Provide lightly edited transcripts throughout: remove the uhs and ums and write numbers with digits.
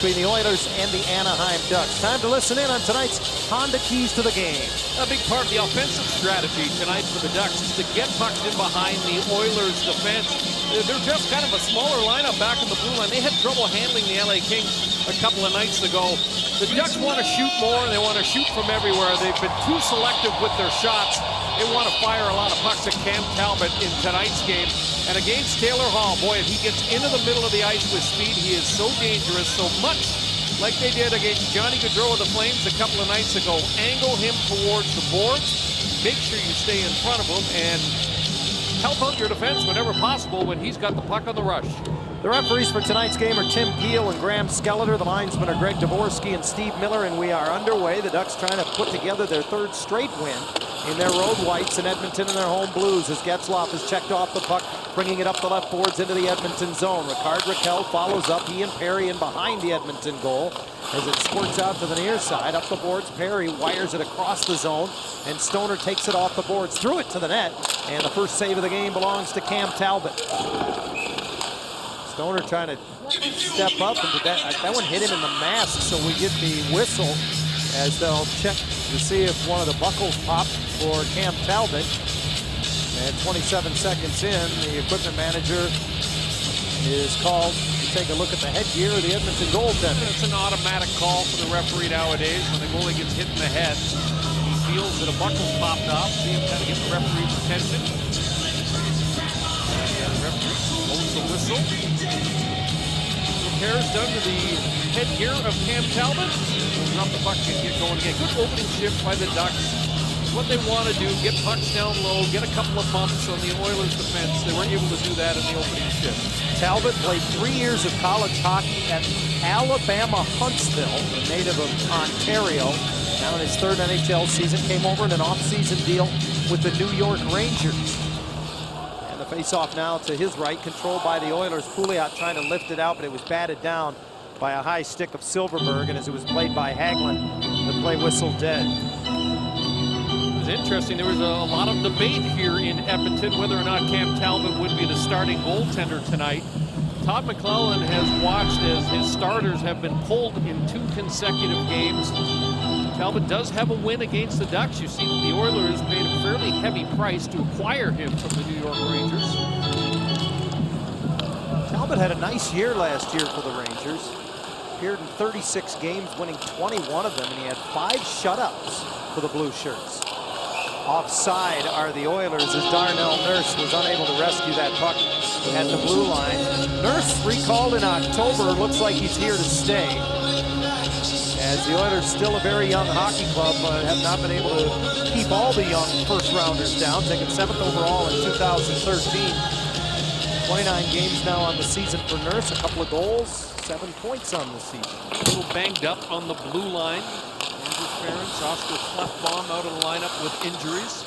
Between the Oilers and the Anaheim Ducks. Time to listen in on tonight's Honda Keys to the Game. A big part of the offensive strategy tonight for the Ducks is to get pucks in behind the Oilers' defense. They're just kind of a smaller lineup back in the blue line. They had trouble handling the LA Kings a couple of nights ago. The Ducks want to shoot more, and they want to shoot from everywhere. They've been too selective with their shots. They want to fire a lot of pucks at Cam Talbot in tonight's game. And against Taylor Hall, boy, if he gets into the middle of the ice with speed, he is so dangerous, so much like they did against Johnny Gaudreau of the Flames a couple of nights ago. Angle him towards the boards, make sure you stay in front of him, and help out your defense whenever possible when he's got the puck on the rush. The referees for tonight's game are Tim Peel and Graham Skeletor. The linesmen are Greg Dvorsky and Steve Miller, and we are underway. The Ducks trying to put together their third straight win in their road whites in Edmonton and their home blues as Getzlaf has checked off the puck, bringing it up the left boards into the Edmonton zone. Ricard Raquel follows up, he and Perry in behind the Edmonton goal as it squirts out to the near side. Up the boards, Perry wires it across the zone, and Stoner takes it off the boards, threw it to the net, and the first save of the game belongs to Cam Talbot. Stoner trying to step up, and that one hit him in the mask, so we get the whistle as they'll check to see if one of the buckles popped for Cam Talbot. And 27 seconds in, the equipment manager is called to take a look at the headgear of the Edmonton goaltender. It's an automatic call for the referee nowadays. When the goalie gets hit in the head, he feels that a buckle's popped off. See him kind of get the referee's attention. And the referee blows the whistle. Repairs done to the headgear of Cam Talbot. We'll drop the puck and get going again. Good opening shift by the Ducks. What they want to do, get pucks down low, get a couple of bumps on the Oilers defense. They weren't able to do that in the opening shift. Talbot played 3 years of college hockey at Alabama Huntsville, a native of Ontario. Now in his third NHL season, came over in an off-season deal with the New York Rangers. And the face-off now to his right, controlled by the Oilers. Pouliot trying to lift it out, but it was batted down by a high stick of Silverberg, and as it was played by Hagelin, the play whistled dead. It was interesting. There was a lot of debate here in Edmonton whether or not Cam Talbot would be the starting goaltender tonight. Todd McClellan has watched as his starters have been pulled in 2 consecutive games. Talbot does have a win against the Ducks. You see the Oilers paid a fairly heavy price to acquire him from the New York Rangers. Talbot had a nice year last year for the Rangers. Appeared in 36 games, winning 21 of them, and he had 5 shutouts for the Blue Shirts. Offside are the Oilers as Darnell Nurse was unable to rescue that puck at the blue line. Nurse recalled in October, looks like he's here to stay. As the Oilers, still a very young hockey club, have not been able to keep all the young first-rounders down, taking 7th overall in 2013. 29 games now on the season for Nurse, a couple of goals, 7 points on the season. A little banged up on the blue line. Ferentz, Oscar Klefbom out of the lineup with injuries.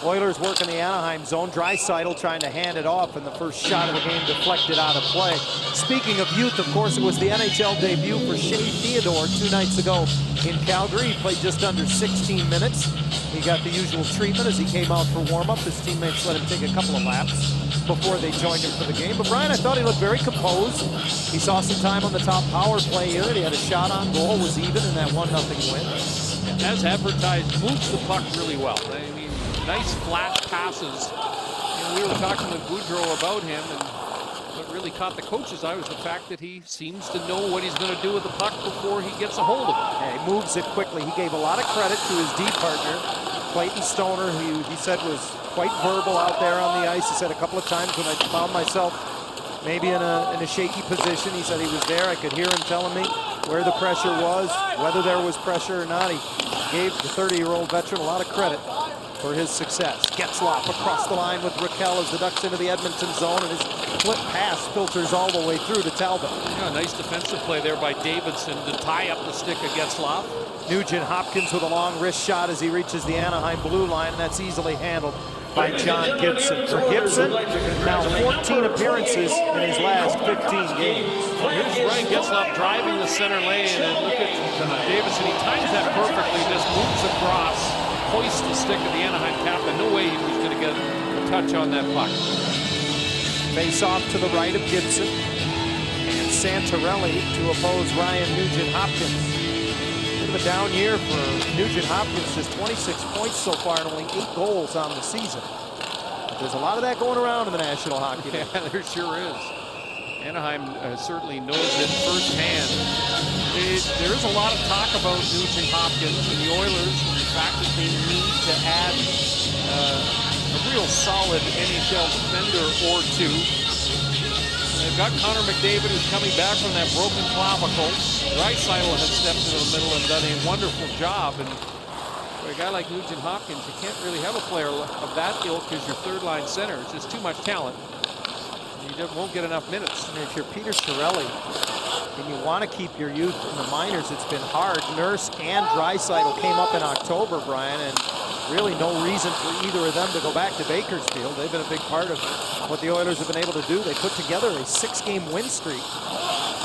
Oilers work in the Anaheim zone. Draisaitl trying to hand it off, and the first shot of the game deflected out of play. Speaking of youth, of course, it was the NHL debut for Shea Theodore 2 nights ago in Calgary. He played just under 16 minutes. He got the usual treatment as he came out for warm-up. His teammates let him take a couple of laps before they joined him for the game. But Brian, I thought he looked very composed. He saw some time on the top power play here, and he had a shot on goal, was even in that 1-0 win. As advertised, moves the puck really well. I mean, nice flat passes. You know, we were talking with Gaudreau about him, and what really caught the coach's eye was the fact that he seems to know what he's going to do with the puck before he gets a hold of it. Yeah, he moves it quickly. He gave a lot of credit to his D partner, Clayton Stoner, who he said was quite verbal out there on the ice. He said a couple of times when I found myself maybe in a shaky position, he said he was there. I could hear him telling me where the pressure was, whether there was pressure or not. He gave the 30-year-old veteran a lot of credit for his success. Getzlaf across the line with Raquel as the Ducks into the Edmonton zone, and his flip pass filters all the way through to Talbot. Yeah, nice defensive play there by Davidson to tie up the stick of Getzlaf. Nugent Hopkins with a long wrist shot as he reaches the Anaheim blue line, and that's easily handled by John Gibson. For Gibson, now 14 appearances in his last 15 games. Well, here's Ryan Getzlaf driving the center lane, and look at Davidson. He times that perfectly, just moves across, hoists the stick of the Anaheim captain. No way he was going to get a touch on that puck. Face off to the right of Gibson. And Santorelli to oppose Ryan Nugent-Hopkins. Bit of a down year for Nugent-Hopkins, just 26 points so far and only 8 goals on the season. But there's a lot of that going around in the National Hockey League. Yeah, there sure is. Anaheim certainly knows it firsthand. There is a lot of talk about Nugent-Hopkins and the Oilers, and the fact that they need to add a real solid NHL defender or two. They've got Connor McDavid, who's coming back from that broken clavicle. Draisaitl has stepped into the middle and done a wonderful job. And for a guy like Nugent-Hopkins, you can't really have a player of that ilk as your third-line center. It's just too much talent. You won't get enough minutes. And if you're Peter Chiarelli and you want to keep your youth in the minors, it's been hard. Nurse and Draisaitl came up in October, Brian, and really no reason for either of them to go back to Bakersfield. They've been a big part of what the Oilers have been able to do. They put together a 6-game win streak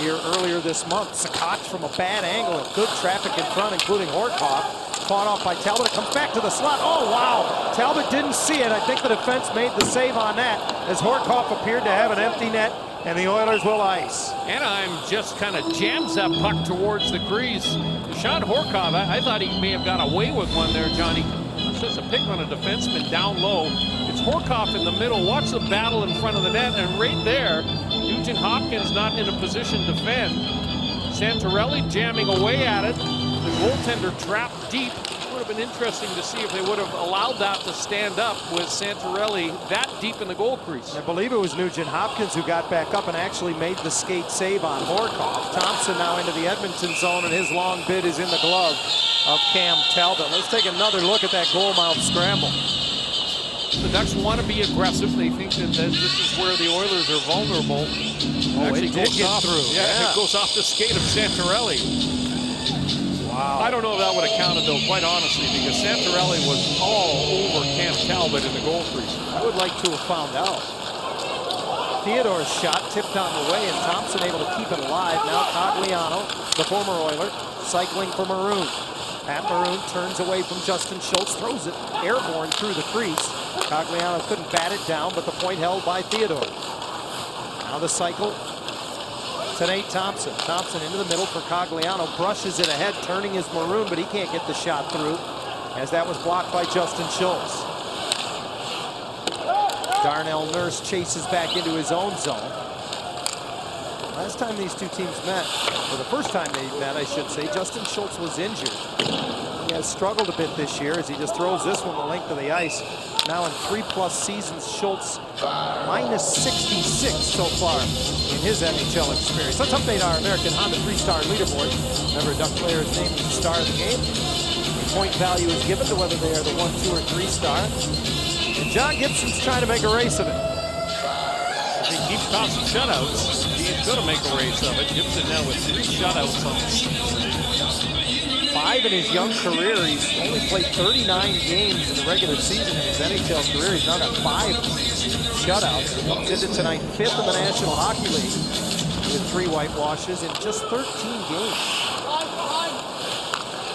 here earlier this month. Sakat from a bad angle and good traffic in front, including Horkoff. Fought off by Talbot. It comes back to the slot. Oh, wow. Talbot didn't see it. I think the defense made the save on that as Horkoff appeared to have an empty net, and the Oilers will ice. Anaheim just kind of jams that puck towards the crease. Sean Horkoff, I thought he may have got away with one there, Johnny. It's just a pick on a defenseman down low. It's Horkoff in the middle. Watch the battle in front of the net, and right there, Nugent-Hopkins not in a position to defend. Santorelli jamming away at it. The goaltender trapped deep. It would have been interesting to see if they would have allowed that to stand up with Santorelli that deep in the goal crease. I believe it was Nugent-Hopkins who got back up and actually made the skate save on Horkoff. Thompson now into the Edmonton zone, and his long bid is in the glove of Cam Talbot. Let's take another look at that goal mouth scramble. The Ducks want to be aggressive. They think that this is where the Oilers are vulnerable. Oh, it did get through. Yeah, it goes off the skate of Santorelli. Wow. I don't know if that would have counted, though, quite honestly, because Santorelli was all over Cam Talbot in the goal crease. I would like to have found out. Theodore's shot tipped on the way, and Thompson able to keep it alive. Now Cogliano, the former Oiler, cycling for Maroon. Pat Maroon turns away from Justin Schultz, throws it airborne through the crease. Cogliano couldn't bat it down, but the point held by Theodore. Now the cycle to Nate Thompson. Thompson into the middle for Cogliano, brushes it ahead, turning his Maroon, but he can't get the shot through, as that was blocked by Justin Schultz. Darnell Nurse chases back into his own zone. Last time these two teams met, or the first time they met, I should say, Justin Schultz was injured. He has struggled a bit this year as he just throws this one the length of the ice. Now in 3+ seasons, Schultz minus 66 so far in his NHL experience. Let's update our American Honda 3-star leaderboard. Remember, a Duck player is named the star of the game. The point value is given to whether they are the 1, 2, or 3-star. And John Gibson's trying to make a race of it. If he keeps tossing shutouts, he's going to make a race of it. Gibson now with 3 shutouts on the season. 5 in his young career. He's only played 39 games in the regular season in his NHL career. He's now got 5 shutouts. He comes into tonight 5th in the National Hockey League with 3 whitewashes in just 13 games.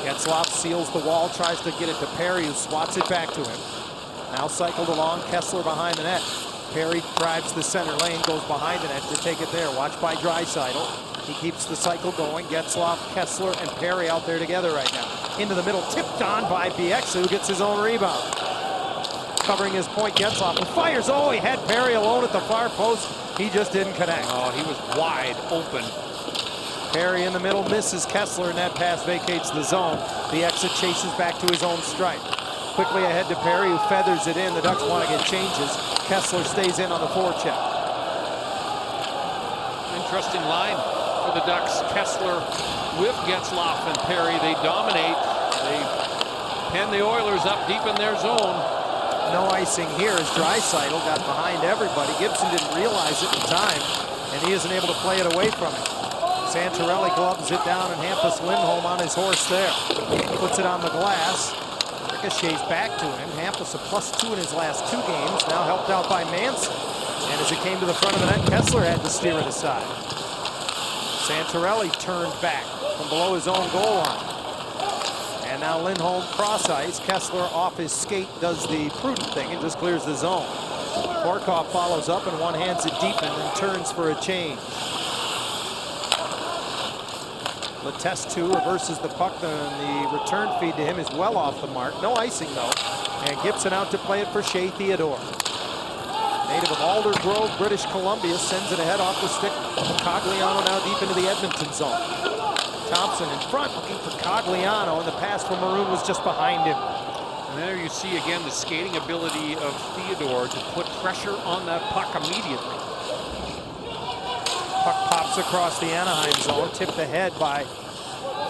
Getzlaf seals the wall, tries to get it to Perry, who swats it back to him. Now cycled along, Kessler behind the net. Perry drives the center lane, goes behind the net to take it there. Watched by Draisaitl. He keeps the cycle going. Getzlaf, Kessler, and Perry out there together right now. Into the middle, tipped on by Bieksa, who gets his own rebound. Covering his point, Getzlaf, who fires. Oh, he had Perry alone at the far post. He just didn't connect. Oh, he was wide open. Perry in the middle, misses Kessler, and that pass vacates the zone. Bieksa chases back to his own stripe. Quickly ahead to Perry, who feathers it in. The Ducks want to get changes. Kessler stays in on the forecheck. Interesting line for the Ducks. Kessler with Getzlaf and Perry. They dominate. They pen the Oilers up deep in their zone. No icing here as Draisaitl got behind everybody. Gibson didn't realize it in time, and he isn't able to play it away from him. Santorelli gloves it down, and Hampus Lindholm on his horse there. Puts it on the glass. Ricochets back to him. Hampus a +2 in his last 2 games, now helped out by Manson. And as it came to the front of the net, Kessler had to steer it aside. Santorelli turned back from below his own goal line. And now Lindholm cross ice. Kessler off his skate does the prudent thing and just clears the zone. Horkoff follows up and one hands it deep and then turns for a change. Letestu reverses the puck, and the return feed to him is well off the mark. No icing, though. And Gibson out to play it for Shea Theodore. Native of Alder Grove, British Columbia, sends it ahead off the stick. Cogliano now deep into the Edmonton zone. Thompson in front, looking for Cogliano, and the pass from Maroon was just behind him. And there you see again the skating ability of Theodore to put pressure on that puck immediately. Puck pops across the Anaheim zone, tipped ahead by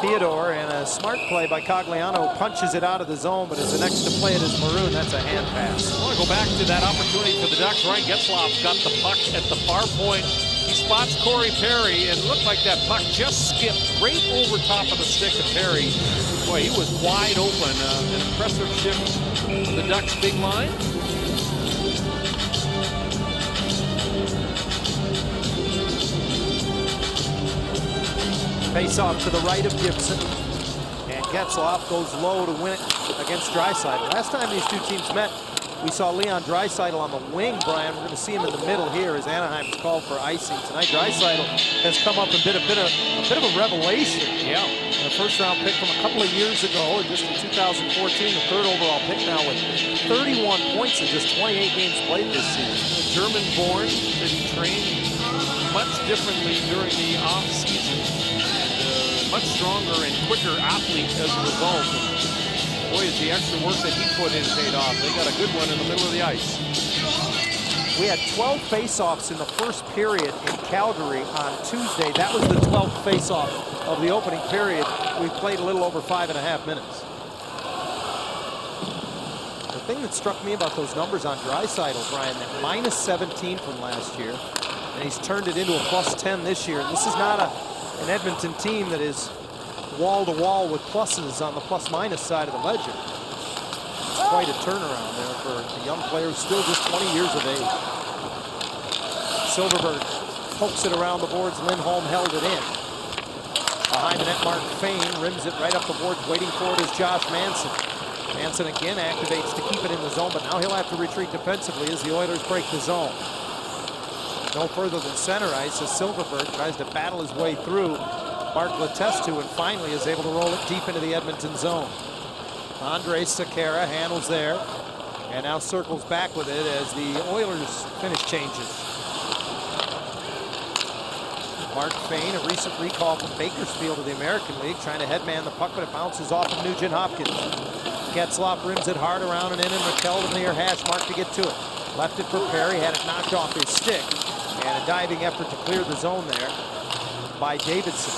Theodore, and a smart play by Cogliano punches it out of the zone, but as the next to play it is Maroon. That's a hand pass. I want to go back to that opportunity for the Ducks. Ryan Getzlaf got the puck at the far point. He spots Corey Perry, and it looked like that puck just skipped right over top of the stick of Perry. Boy, he was wide open. An impressive shift to the Ducks' big line. Face off to the right of Gibson. And Getzlaf goes low to win it against Draisaitl. Last time these two teams met, we saw Leon Draisaitl on the wing, Brian. We're going to see him in the middle here as Anaheim is called for icing tonight. Draisaitl has come up and been a bit of a revelation. Yeah. A first-round pick from a couple of years ago, just in 2014, the third overall pick now with 31 points in just 28 games played this season. German-born, that he trained much differently during the off-season. Much stronger and quicker athlete as a result. Boy, is the extra work that he put in paid off. They got a good one in the middle of the ice. We had 12 face-offs in the first period in Calgary on Tuesday. That was the 12th face-off of the opening period. We played a little over 5.5 minutes. The thing that struck me about those numbers on Draisaitl, Brian, that minus 17 from last year, and he's turned it into a plus 10 this year. And this is not an Edmonton team that is wall-to-wall with pluses on the plus-minus side of the ledger. It's quite a turnaround there for a young player who's still just 20 years of age. Silverberg pokes it around the boards. Lindholm held it in. Behind the net, Mark Fane rims it right up the boards. Waiting for it is Josh Manson. Manson again activates to keep it in the zone, but now he'll have to retreat defensively as the Oilers break the zone. No further than center ice as Silverberg tries to battle his way through Mark Letestu and finally is able to roll it deep into the Edmonton zone. Andrej Sekera handles there and now circles back with it as the Oilers finish changes. Mark Fane, a recent recall from Bakersfield to the American League, trying to headman the puck, but it bounces off of Nugent Hopkins. Getzlaf rims it hard around and in, and McKelvin near hash mark to get to it. Left it for Perry, had it knocked off his stick. And a diving effort to clear the zone there by Davidson.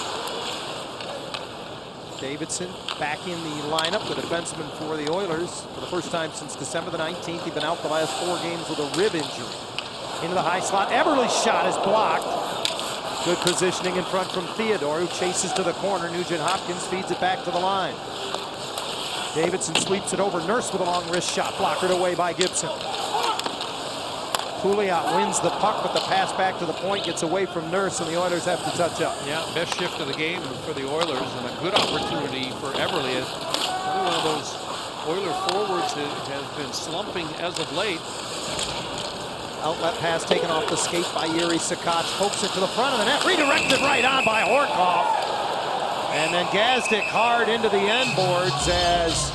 Davidson back in the lineup, the defenseman for the Oilers. For the first time since December the 19th, he'd been out the last 4 games with a rib injury. Into the high slot, Eberle's shot is blocked. Good positioning in front from Theodore, who chases to the corner. Nugent Hopkins feeds it back to the line. Davidson sweeps it over. Nurse with a long wrist shot, blockered away by Gibson. Pouliot wins the puck, but the pass back to the point gets away from Nurse, and the Oilers have to touch up. Yeah, best shift of the game for the Oilers, and a good opportunity for Eberle. Another one of those Oiler forwards that has been slumping as of late. Outlet pass taken off the skate by Yuri Sakoc. Pokes it to the front of the net. Redirected right on by Horkoff. And then Gazdic hard into the end boards as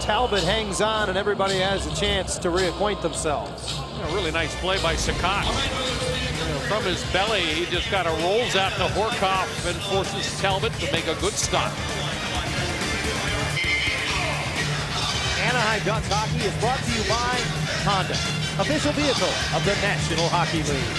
Talbot hangs on and everybody has a chance to reacquaint themselves. A really nice play by Sakoc. From his belly, he just kind of rolls out to Horkoff and forces Talbot to make a good stop. Anaheim Ducks hockey is brought to you by Honda, official vehicle of the National Hockey League.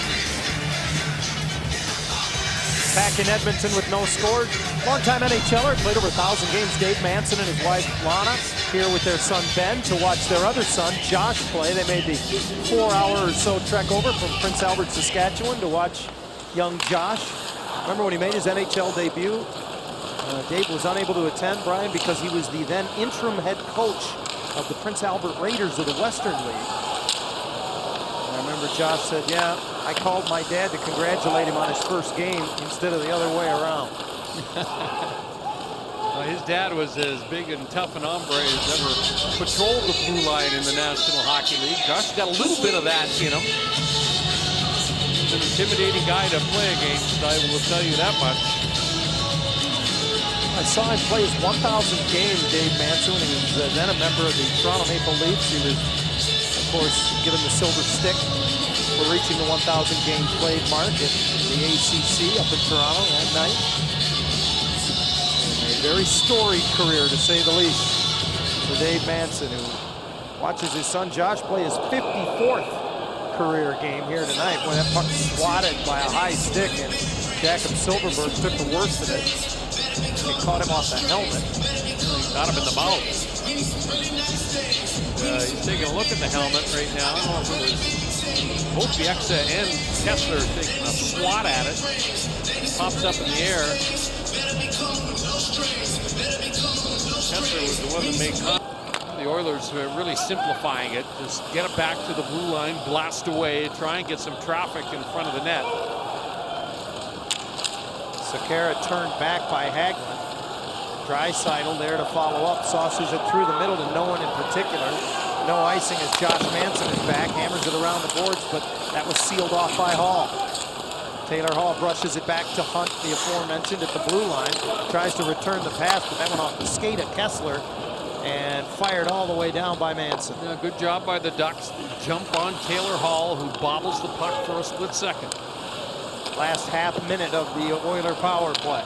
Back in Edmonton with no score. Longtime NHLer, played over 1,000 games. Dave Manson and his wife Lana here with their son Ben to watch their other son Josh play. They made the 4-hour or so trek over from Prince Albert, Saskatchewan to watch young Josh. Remember when he made his NHL debut? Dave was unable to attend, Brian, because he was the then interim head coach of the Prince Albert Raiders of the Western League. And I remember Josh said, yeah, I called my dad to congratulate him on his first game instead of the other way around. His dad was as big and tough an hombre as ever patrolled the blue line in the National Hockey League. Josh got a little bit of that in him. He's an intimidating guy to play against, I will tell you that much. I saw him play his 1,000th game, Dave Manson, when he was then a member of the Toronto Maple Leafs. He was, of course, given the silver stick for reaching the 1,000 games played mark at the ACC up in Toronto that night. And a very storied career, to say the least, for Dave Manson, who watches his son Josh play his 54th career game here tonight when that puck swatted by a high stick, and Jakob Silfverberg took the worst of it. He caught him off the helmet. He got him in the mouth. He's taking a look at the helmet right now. I don't know if it was both Bieksa and Kessler taking a swat at it. Pops up in the air. Kessler was the one that made contact. The Oilers are really simplifying it. Just get it back to the blue line, blast away, try and get some traffic in front of the net. Sekera turned back by Hagelin. Draisaitl there to follow up. Saucers it through the middle to no one in particular. No icing as Josh Manson is back. Hammers it around the boards, but that was sealed off by Hall. Taylor Hall brushes it back to Hunt, the aforementioned, at the blue line. Tries to return the pass, but that went off the skate of Kessler and fired all the way down by Manson. Yeah, good job by the Ducks. Jump on Taylor Hall, who bobbles the puck for a split second. Last half minute of the Oiler power play.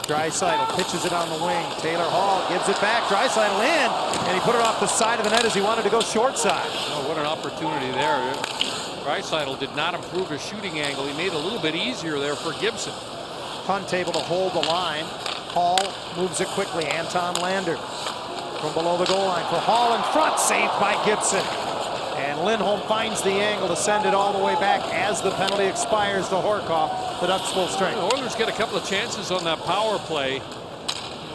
Draisaitl pitches it on the wing. Taylor Hall gives it back. Draisaitl in, and he put it off the side of the net as he wanted to go short side. Oh, what an opportunity there. Draisaitl did not improve his shooting angle. He made it a little bit easier there for Gibson. Hunt able to hold the line. Hall moves it quickly. Anton Lander from below the goal line for Hall in front, saved by Gibson. And Lindholm finds the angle to send it all the way back as the penalty expires to Horkoff. The Ducks full strength. The Oilers get a couple of chances on that power play.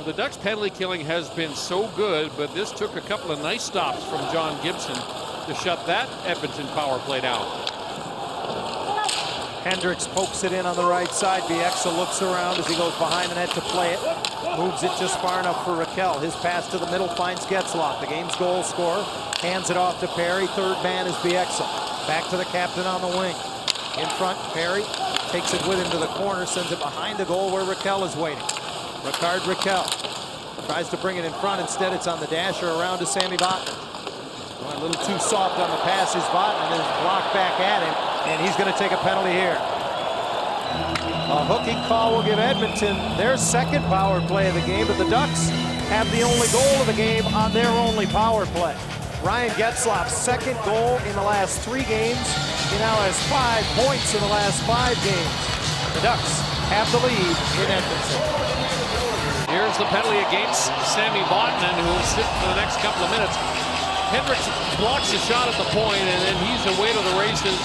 The Ducks penalty killing has been so good, but this took a couple of nice stops from John Gibson to shut that Edmonton power play down. Hendricks pokes it in on the right side. Bieksa looks around as he goes behind the net to play it. Moves it just far enough for Raquel. His pass to the middle finds Getzlaf, the game's goal scorer. Hands it off to Perry. Third man is Bieksa. Back to the captain on the wing. In front, Perry takes it with him to the corner, sends it behind the goal where Raquel is waiting. Ricard Raquel tries to bring it in front. Instead, it's on the dasher around to Sammy Vatanen. A little too soft on the pass is Vatanen, is blocked back at him, and he's going to take a penalty here. A hooking call will give Edmonton their second power play of the game, but the Ducks have the only goal of the game on their only power play. Ryan Getzlaf's second goal in the last 3 games. He now has 5 points in the last 5 games. The Ducks have the lead in Edmonton. Here's the penalty against Sammy Vatanen, who will sit for the next couple of minutes. Hendricks blocks the shot at the point, and then he's away to the races.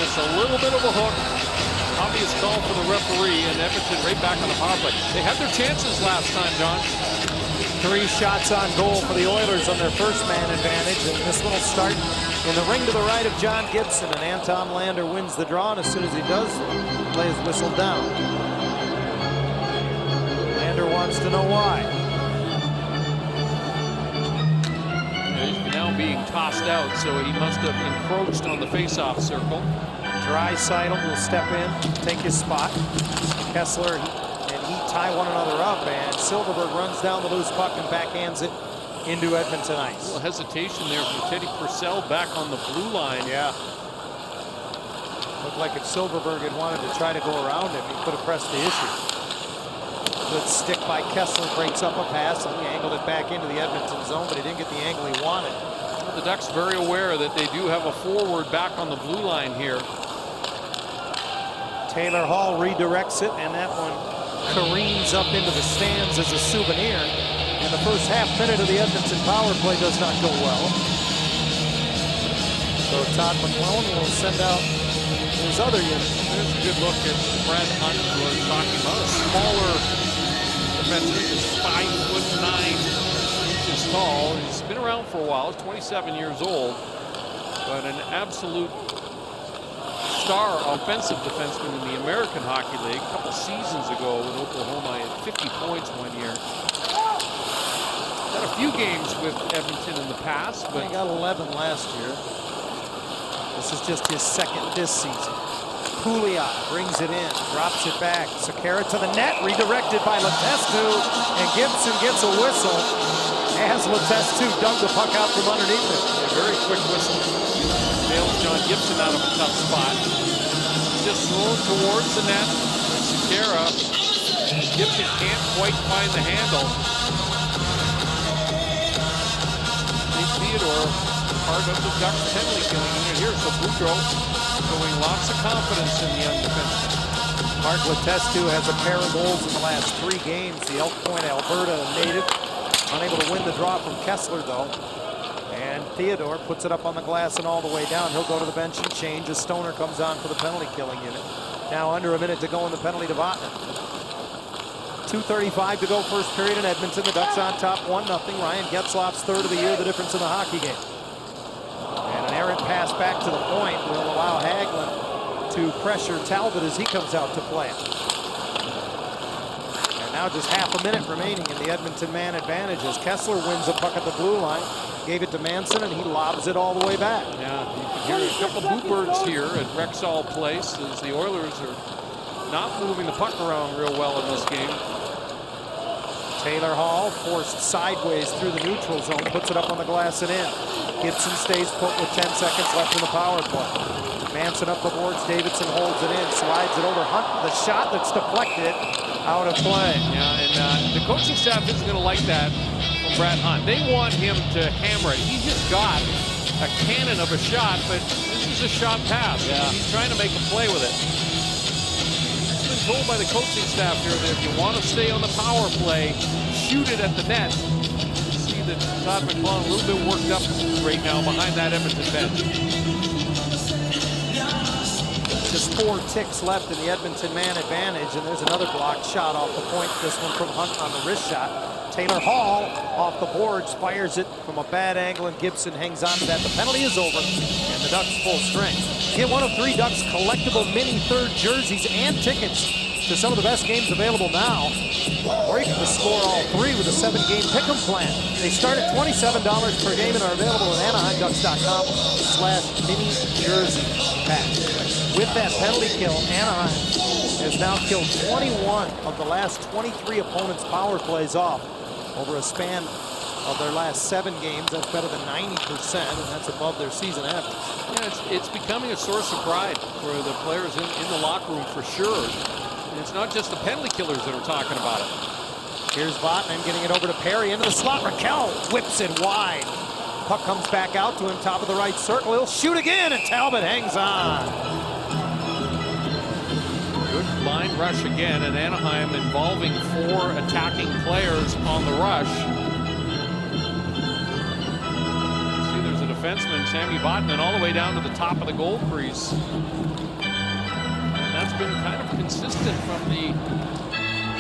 It's a little bit of a hook. Obvious call for the referee, and Edmonton right back on the power play. They had their chances last time, John. 3 shots on goal for the Oilers on their first man advantage, and this one will start in the ring to the right of John Gibson, and Anton Lander wins the draw, and as soon as he does, play his whistle down. Lander wants to know why. He's now being tossed out, so he must have encroached on the face-off circle. Draisaitl will step in, take his spot. Kessler and he tie one another up, and Silfverberg runs down the loose puck and backhands it into Edmonton ice. A little hesitation there from Teddy Purcell back on the blue line. Yeah. Looked like if Silfverberg had wanted to try to go around him, he could have pressed the issue. Good stick by Kessler, breaks up a pass, and he angled it back into the Edmonton zone, but he didn't get the angle he wanted. The Ducks very aware that they do have a forward back on the blue line here. Taylor Hall redirects it, and that one careens up into the stands as a souvenir. And the first half minute of the Edmonton power play does not go well. So Todd McClellan will send out his other unit. There's a good look at Brad Hunt, who was talking about a smaller defenseman. He's 5'9" tall. He's been around for a while. He's 27 years old, but an absolute star offensive defenseman in the American Hockey League. A couple seasons ago with Oklahoma, he had 50 points one year. Had a few games with Edmonton in the past, but he got 11 last year. This is just his second this season. Pouliot brings it in, drops it back. Sekera to the net, redirected by Letestu, and Gibson gets a whistle as Letestu dug the puck out from underneath him. A very quick whistle. Bails John Gibson out of a tough spot. Just thrown towards the net. Sekera. Gibson can't quite find the handle. Theodore, part of the Ducks penalty killing unit here. So Boudreau showing lots of confidence in the young defenseman. Mark Letestu has a pair of goals in the last 3 games. The Elk Point, Alberta native. Unable to win the draw from Kessler, though. And Theodore puts it up on the glass and all the way down. He'll go to the bench and change as Stoner comes on for the penalty killing unit. Now under a minute to go in the penalty to Vatanen. 2:35 to go first period in Edmonton. The Ducks on top 1-0. Ryan Getzlaf's third of the year, the difference in the hockey game. And an errant pass back to the point will allow Hagelin to pressure Talbot as he comes out to play it. And now just half a minute remaining in the Edmonton man advantage as Kessler wins a puck at the blue line. Gave it to Manson and he lobs it all the way back. Yeah, you can hear a couple of bluebirds here at Rexall Place as the Oilers are not moving the puck around real well in this game. Taylor Hall forced sideways through the neutral zone, puts it up on the glass and in. Gibson stays put with 10 seconds left in the power play. Manson up the boards, Davidson holds it in, slides it over Hunt. The shot that's deflected, out of play. Yeah, and the coaching staff isn't going to like that from Brad Hunt. They want him to hammer it. He just got a cannon of a shot, but this is a shot pass. Yeah. He's trying to make a play with it. Told by the coaching staff here that if you want to stay on the power play, shoot it at the net. You see that Todd McClellan a little bit worked up right now behind that Edmonton bench. Just 4 ticks left in the Edmonton man advantage, and there's another blocked shot off the point. This one from Hunt on the wrist shot. Taylor Hall off the boards, fires it from a bad angle, and Gibson hangs on to that. The penalty is over, and the Ducks full strength. Get one of 3 Ducks collectible mini third jerseys and tickets to some of the best games available now. Or you can just score all 3 with a 7-game pick'em plan. They start at $27 per game and are available at AnaheimDucks.com/mini jersey pack. With that penalty kill, Anaheim has now killed 21 of the last 23 opponents' power plays off over a span of their last 7 games. That's better than 90%, and that's above their season average. Yeah, it's becoming a source of pride for the players in the locker room for sure. And it's not just the penalty killers that are talking about it. Here's Vatanen getting it over to Perry into the slot. Raquel whips it wide. Puck comes back out to him, top of the right circle. He'll shoot again, and Talbot hangs on. Good line rush again, and Anaheim involving 4 attacking players on the rush. See, there's a defenseman, Sammy Vatanen, all the way down to the top of the goal crease. And that's been kind of consistent from the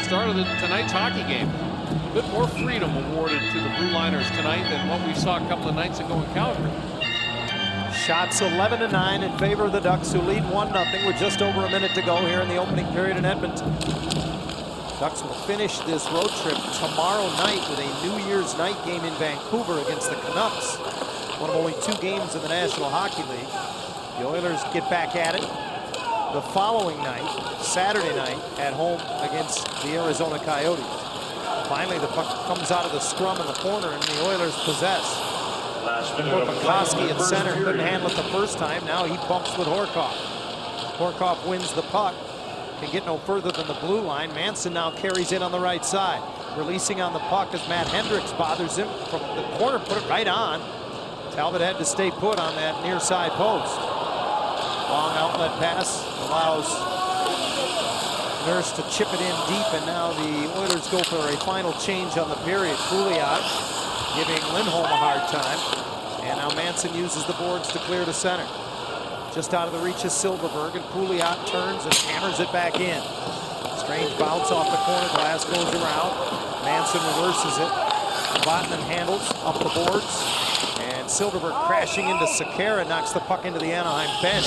start of tonight's hockey game. A bit more freedom awarded to the Blue Liners tonight than what we saw a couple of nights ago in Calgary. Shots 11-9 in favor of the Ducks, who lead 1-0 with just over a minute to go here in the opening period in Edmonton. Ducks will finish this road trip tomorrow night with a New Year's night game in Vancouver against the Canucks. One of only 2 games in the National Hockey League. The Oilers get back at it the following night, Saturday night, at home against the Arizona Coyotes. Finally, the puck comes out of the scrum in the corner, and the Oilers possess. Korpikoski at center, couldn't handle it the first time. Now he bumps with Horkoff. Horkoff wins the puck, can get no further than the blue line. Manson now carries in on the right side. Releasing on the puck as Matt Hendricks bothers him from the corner, put it right on. Talbot had to stay put on that near side post. Long outlet pass allows Nurse to chip it in deep, and now the Oilers go for a final change on the period. Pouliot giving Lindholm a hard time, and now Manson uses the boards to clear to center. Just out of the reach of Silverberg, and Pouliot turns and hammers it back in. Strange bounce off the corner, glass goes around. Manson reverses it. Vatanen handles up the boards, and Silverberg crashing into Sekera knocks the puck into the Anaheim bench.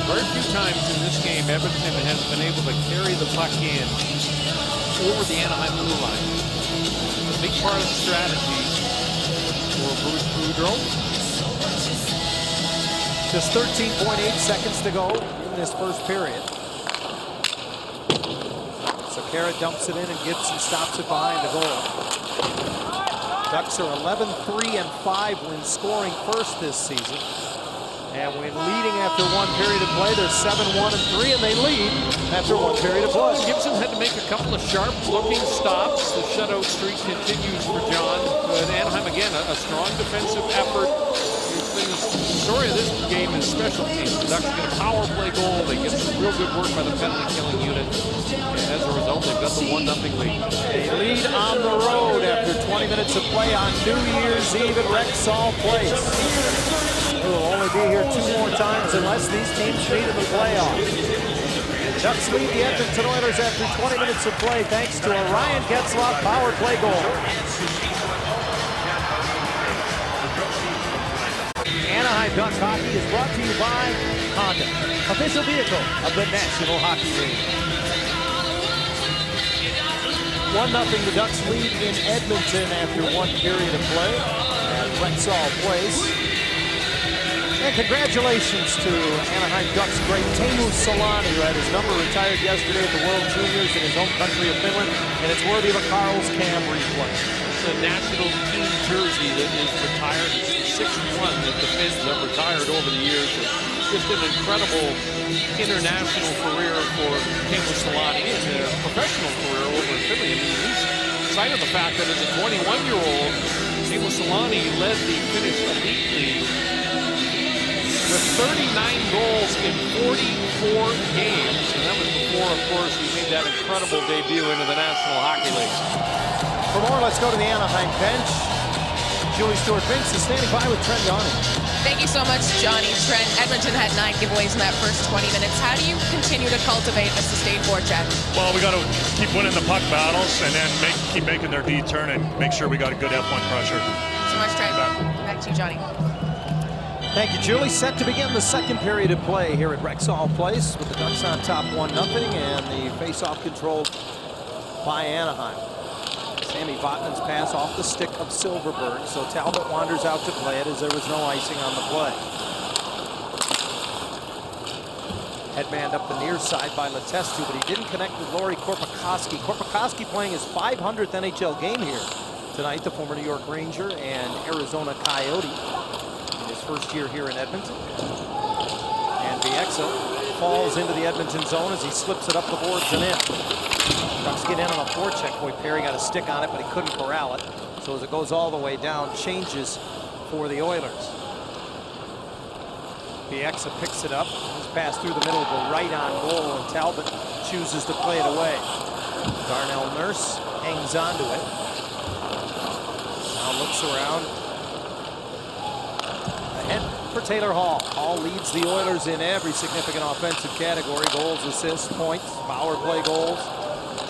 Very few times in this game, Edmonton has been able to carry the puck in over the Anaheim blue line. A big part of the strategy for Bruce Boudreau. Just 13.8 seconds to go in this first period. Sakara dumps it in and Gibson stops it behind the goal. Ducks are 11-3-5 when scoring first this season. And when leading after one period of play, they're 7-1-3, and they lead after one period of play. Gibson had to make a couple of sharp-looking stops. The shutout streak continues for John. But Anaheim, again, a strong defensive effort. The story of this game is special teams. The Ducks get a power play goal. They get some real good work by the penalty-killing unit. And as a result, they've got the 1-0 lead. They lead on the road after 20 minutes of play on New Year's Eve at Rexall Place. We'll only be here 2 more times unless these teams meet in the playoffs. Ducks lead the Edmonton Oilers after 20 minutes of play thanks to a Ryan Getzlaf power play goal. Anaheim Ducks hockey is brought to you by Honda, official vehicle of the National Hockey League. 1-0 the Ducks lead in Edmonton after one period of play at Rexall Place. And congratulations to Anaheim Ducks great Teemu Selanne, who had his number retired yesterday at the World Juniors in his home country of Finland, and it's worthy of a Carl's Cam replay. It's a national team jersey that is retired. It's the 6th one that the Finns have retired over the years. Just an incredible international career for Teemu Selanne and a professional career over in Finland. I mean, he's excited the fact that as a 21-year-old, Teemu Selanne led the Finnish Elite League with 39 goals in 44 games. And that was before, of course, he made that incredible debut into the National Hockey League. For more, let's go to the Anaheim bench. Julie Stewart-Vince is standing by with Trent Yawning. Thank you so much, Johnny. Trent, Edmonton had 9 giveaways in that first 20 minutes. How do you continue to cultivate a sustained forecheck? Well, we got to keep winning the puck battles and then keep making their D turn and make sure we got a good F1 pressure. So much, Trent. Back to you, Johnny. Thank you, Julie. Set to begin the second period of play here at Rexall Place with the Ducks on top 1-0 and the face-off controlled by Anaheim. Sammy Vatanen pass off the stick of Silverberg, so Talbot wanders out to play it as there was no icing on the play. Headman up the near side by Letestu, but he didn't connect with Lauri Korpikoski. Korpikoski playing his 500th NHL game here tonight, the former New York Ranger and Arizona Coyote. First year here in Edmonton. And Bieksa falls into the Edmonton zone as he slips it up the boards and in. Ducks get in on a forecheck. Boy, Perry got a stick on it, but he couldn't corral it. So as it goes all the way down, changes for the Oilers. Bieksa picks it up. His pass through the middle, go right on goal, and Talbot chooses to play it away. Darnell Nurse hangs on to it. Now looks around. Ahead for Taylor Hall. Hall leads the Oilers in every significant offensive category. Goals, assists, points, power play goals,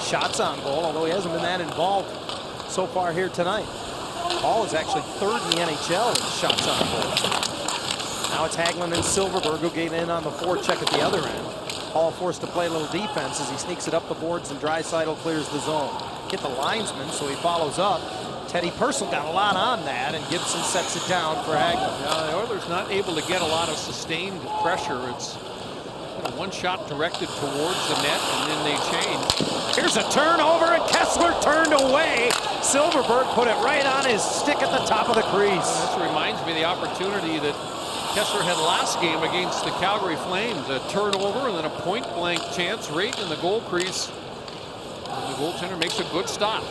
shots on goal, although he hasn't been that involved so far here tonight. Hall is actually 3rd in the NHL in shots on goal. Now it's Hagelin and Silverberg who get in on the forecheck at the other end. Hall forced to play a little defense as he sneaks it up the boards and Draisaitl clears the zone. Hit the linesman, so he follows up. Teddy Purcell got a lot on that, and Gibson sets it down for Hagelin. The Oilers not able to get a lot of sustained pressure. It's one shot directed towards the net, and then they change. Here's a turnover, and Kessler turned away. Silverberg put it right on his stick at the top of the crease. This reminds me of the opportunity that Kessler had last game against the Calgary Flames. A turnover and then a point-blank chance right in the goal crease. And the goaltender makes a good stop.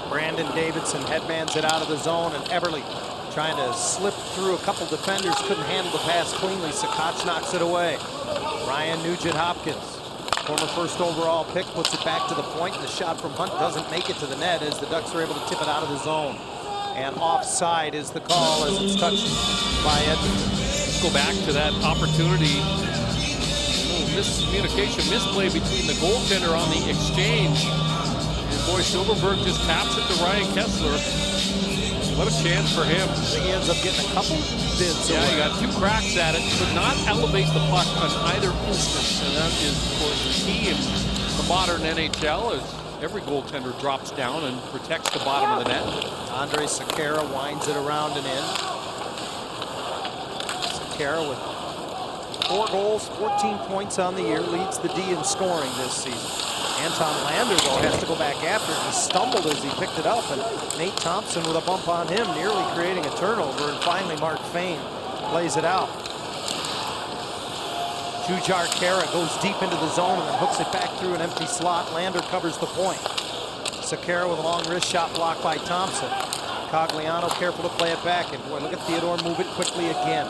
Brandon Davidson headmans it out of the zone, and Everly trying to slip through a couple defenders, couldn't handle the pass cleanly. Sakach knocks it away. Ryan Nugent-Hopkins, former first overall pick, puts it back to the point, and the shot from Hunt doesn't make it to the net as the Ducks are able to tip it out of the zone. And offside is the call as it's touched by Edmonton. Let's go back to that opportunity. Miscommunication, misplay between the goaltender on the exchange. Boy, Silverberg just taps it to Ryan Kessler. What a chance for him. I think he ends up getting a couple bids. Yeah, he got 2 cracks at it. Could not elevate the puck on either instance. And that is, of course, the key in the modern NHL as every goaltender drops down and protects the bottom of the net. Andre Sakara winds it around and in. Sakara with 4 goals, 14 points on the year, leads the D in scoring this season. Anton Lander, though, has to go back after it. He stumbled as he picked it up, and Nate Thompson with a bump on him, nearly creating a turnover, and finally Mark Fain plays it out. Jujar Kara goes deep into the zone and then hooks it back through an empty slot. Lander covers the point. Sakara with a long wrist shot blocked by Thompson. Cogliano careful to play it back, and boy, look at Theodore move it quickly again.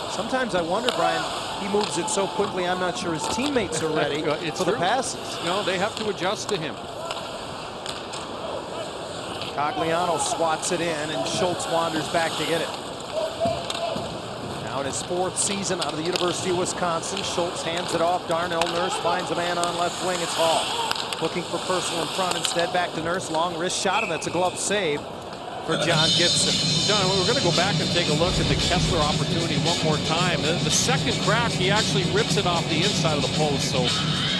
Sometimes I wonder, Brian, he moves it so quickly, I'm not sure his teammates are ready for the passes. No, they have to adjust to him. Cogliano swats it in, and Schultz wanders back to get it. Now in his 4th season out of the University of Wisconsin, Schultz hands it off. Darnell Nurse finds a man on left wing. It's Hall. Looking for Purcell in front instead. Back to Nurse. Long wrist shot, and that's a glove save for John Gibson. John, we're going to go back and take a look at the Kessler opportunity one more time. The second crack, he actually rips it off the inside of the post. So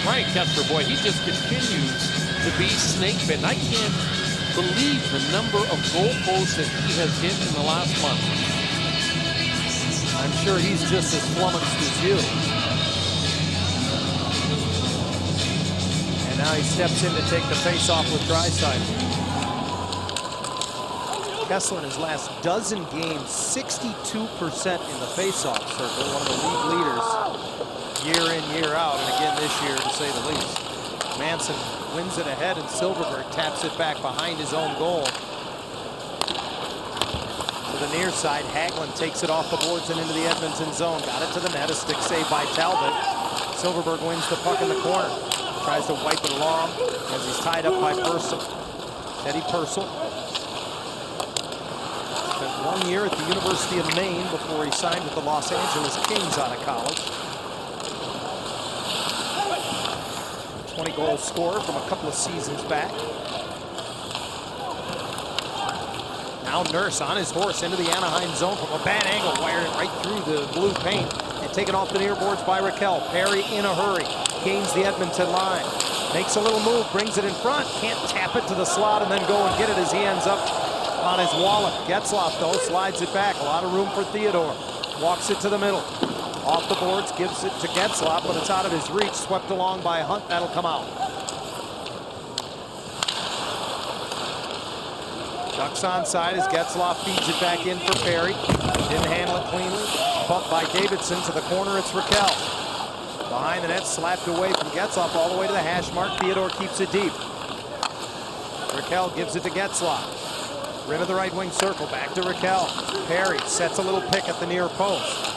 Ryan Kessler, boy, he just continues to be snake bitten. I can't believe the number of goal posts that he has hit in the last month. I'm sure he's just as flummoxed as you. And now he steps in to take the face-off with Draisaitl. Kessler in his last dozen games, 62% in the face-off circle, one of the league leaders year in, year out, and again this year to say the least. Manson wins it ahead, and Silverberg taps it back behind his own goal. To the near side, Hagelin takes it off the boards and into the Edmonton zone. Got it to the net, a stick save by Talbot. Silverberg wins the puck in the corner. Tries to wipe it along as he's tied up by Purcell. Teddy Purcell. Spent 1 year at the University of Maine before he signed with the Los Angeles Kings out of college. 20-goal scorer from a couple of seasons back. Now Nurse on his horse into the Anaheim zone from a bad angle, wiring it right through the blue paint and taken off the near boards by Raquel. Perry in a hurry, gains the Edmonton line, makes a little move, brings it in front, can't tap it to the slot and then go and get it as he ends up on his wallet. Getzlaf, though, slides it back. A lot of room for Theodore. Walks it to the middle. Off the boards, gives it to Getzlaf, but it's out of his reach. Swept along by Hunt. That'll come out. Ducks onside as Getzlaf feeds it back in for Perry. Didn't handle it cleanly. Bumped by Davidson to the corner. It's Raquel. Behind the net, slapped away from Getzlaf all the way to the hash mark. Theodore keeps it deep. Raquel gives it to Getzlaf. Rim of the right wing circle, back to Raquel. Perry sets a little pick at the near post.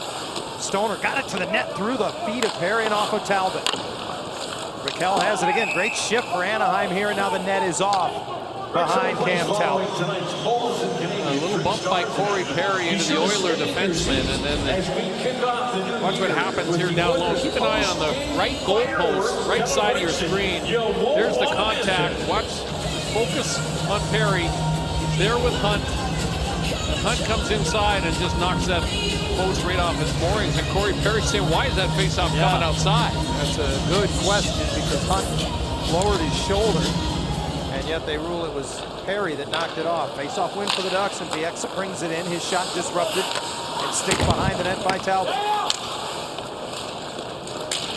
Stoner got it to the net through the feet of Perry and off of Talbot. Raquel has it again. Great shift for Anaheim here, and now the net is off behind Cam Talbot. A little bump by Corey Perry into the Oiler defenseman, and then watch what happens here down low. Keep an eye on the right goal post, right side of your screen. There's the contact. Watch, focus on Perry. He's there with Hunt. And Hunt comes inside and just knocks that post right off his moorings. And Corey Perry saying, why is that faceoff coming outside? That's a good question because Hunt lowered his shoulder, and yet they rule it was Perry that knocked it off. Faceoff win for the Ducks, and Bieksa brings it in. His shot disrupted and stick behind the net by Talbot.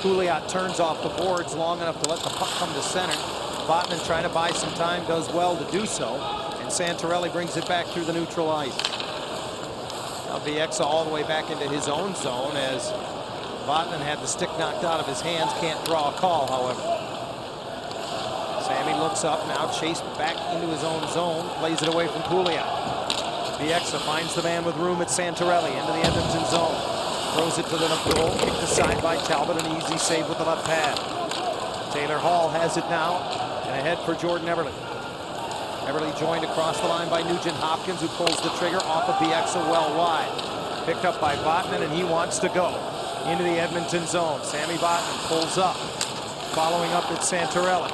Pouliot turns off the boards long enough to let the puck come to center. Vatanen trying to buy some time, does well to do so. And Santorelli brings it back through the neutral ice. Now Bieksa all the way back into his own zone as Vatanen had the stick knocked out of his hands. Can't draw a call, however. Sammy looks up now, chased back into his own zone, plays it away from Pouliot. Bieksa finds the man with room at Santorelli into the Edmonton zone. Throws it to the goal, kicked aside by Talbot, an easy save with the left pad. Taylor Hall has it now, and ahead for Jordan Eberle. Eberle joined across the line by Nugent Hopkins, who pulls the trigger off of Bieksa well wide. Picked up by Vatanen, and he wants to go into the Edmonton zone. Sammy Vatanen pulls up, following up at Santorelli.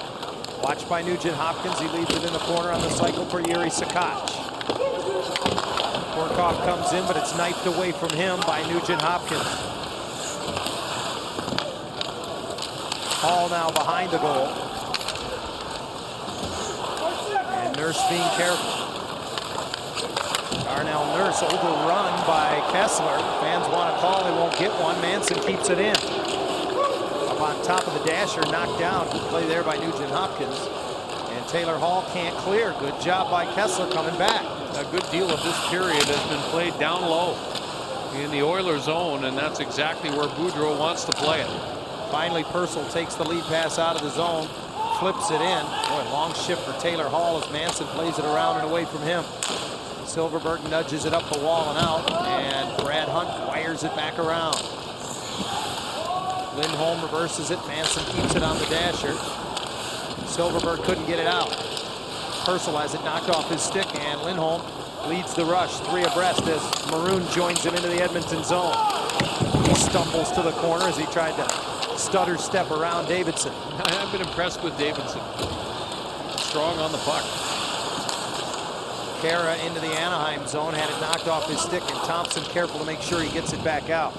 Watched by Nugent Hopkins, he leaves it in the corner on the cycle for Yuri Sakach. Korkov comes in, but it's knifed away from him by Nugent Hopkins. Hall now behind the goal. And Nurse being careful. Darnell Nurse overrun by Kessler. Fans want a call, they won't get one. Manson keeps it in. Up on top of the dasher, knocked down. Good play there by Nugent Hopkins. And Taylor Hall can't clear. Good job by Kessler coming back. A good deal of this period has been played down low in the Oilers zone, and that's exactly where Boudreau wants to play it. Finally, Purcell takes the lead pass out of the zone, flips it in. Boy, long shift for Taylor Hall as Manson plays it around and away from him. Silverberg nudges it up the wall and out, and Brad Hunt wires it back around. Lindholm reverses it. Manson keeps it on the dasher. Silverberg couldn't get it out. Purcell has it knocked off his stick, and Lindholm leads the rush, 3 abreast as Maroon joins him into the Edmonton zone. He stumbles to the corner as he tried to stutter step around Davidson. I've been impressed with Davidson. Strong on the puck. Kara into the Anaheim zone, had it knocked off his stick, and Thompson careful to make sure he gets it back out.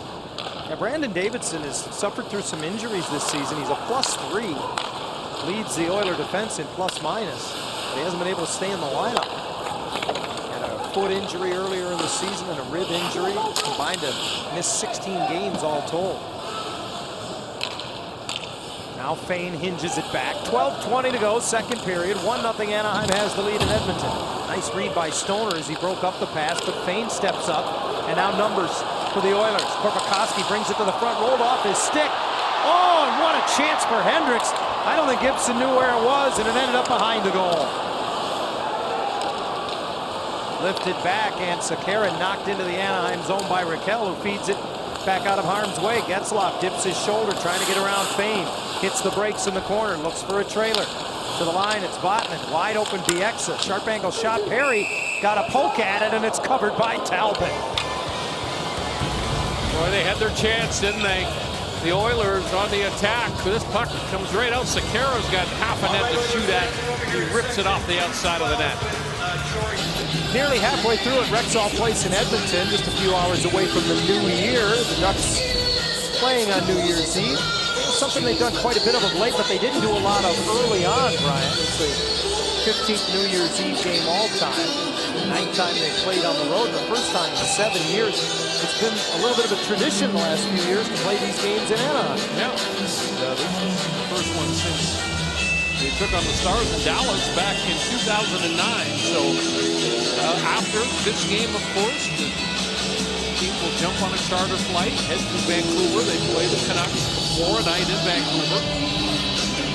Now, Brandon Davidson has suffered through some injuries this season. He's a +3, leads the Oiler defense in plus minus, but he hasn't been able to stay in the lineup. Had a foot injury earlier in the season and a rib injury, combined to miss 16 games all told. Now Fane hinges it back. 12:20 to go, second period. 1-0 Anaheim has the lead in Edmonton. Nice read by Stoner as he broke up the pass, but Fane steps up, and now numbers for the Oilers. Korpikoski brings it to the front, rolled off his stick. Oh, and what a chance for Hendricks. I don't think Gibson knew where it was, and it ended up behind the goal. Lifted back, and Sekera knocked into the Anaheim zone by Raquel, who feeds it back out of harm's way. Getzlaf dips his shoulder, trying to get around Fane. Hits the brakes in the corner, looks for a trailer. To the line, it's Vatanen. Wide open Bieksa. Sharp angle shot. Perry got a poke at it, and it's covered by Talbot. Boy, they had their chance, didn't they? The Oilers on the attack. This puck comes right out. Sekera's got half a net to shoot at. He rips it off the outside of the net. Nearly halfway through at Rexall Place in Edmonton, just a few hours away from the new year. The Ducks playing on New Year's Eve. Something they've done quite a bit of late, but they didn't do a lot of early on, Brian. It's the 15th New Year's Eve game all time. The 9th time they played on the road. The first time in 7 years. It's been a little bit of a tradition the last few years to play these games in Anaheim. Yeah, this is the first one since they took on the Stars in Dallas back in 2009. So after this game, of course, the team will jump on a charter flight, head to Vancouver. They play the Canucks for a night in Vancouver.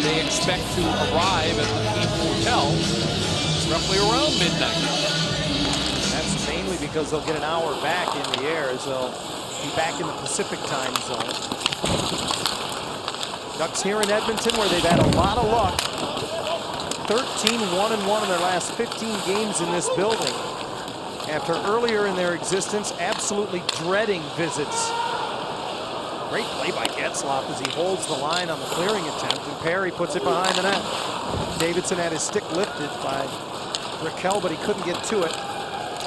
They expect to arrive at the team hotel roughly around midnight. That's mainly because they'll get an hour back in the air, as they'll be back in the Pacific time zone. Ducks here in Edmonton, where they've had a lot of luck. 13-1-1 in their last 15 games in this building, after earlier in their existence absolutely dreading visits. Great play by Getzlaf as he holds the line on the clearing attempt, and Perry puts it behind the net. Davidson had his stick lifted by Raquel, but he couldn't get to it.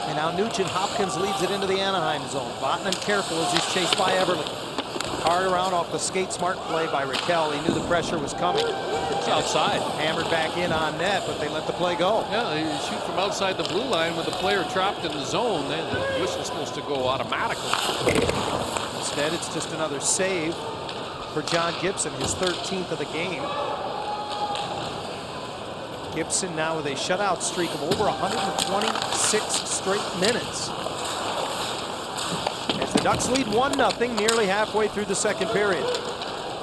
And now Nugent Hopkins leads it into the Anaheim zone. Vatanen careful as he's chased by Everly. Hard around off the skate smart play by Raquel. He knew the pressure was coming. It's outside. Hammered back in on net, but they let the play go. Yeah, they shoot from outside the blue line with the player trapped in the zone. The whistle's supposed to go automatically. Instead, it's just another save for John Gibson, his 13th of the game. Gibson now with a shutout streak of over 126 straight minutes. As the Ducks lead 1-0, nearly halfway through the second period.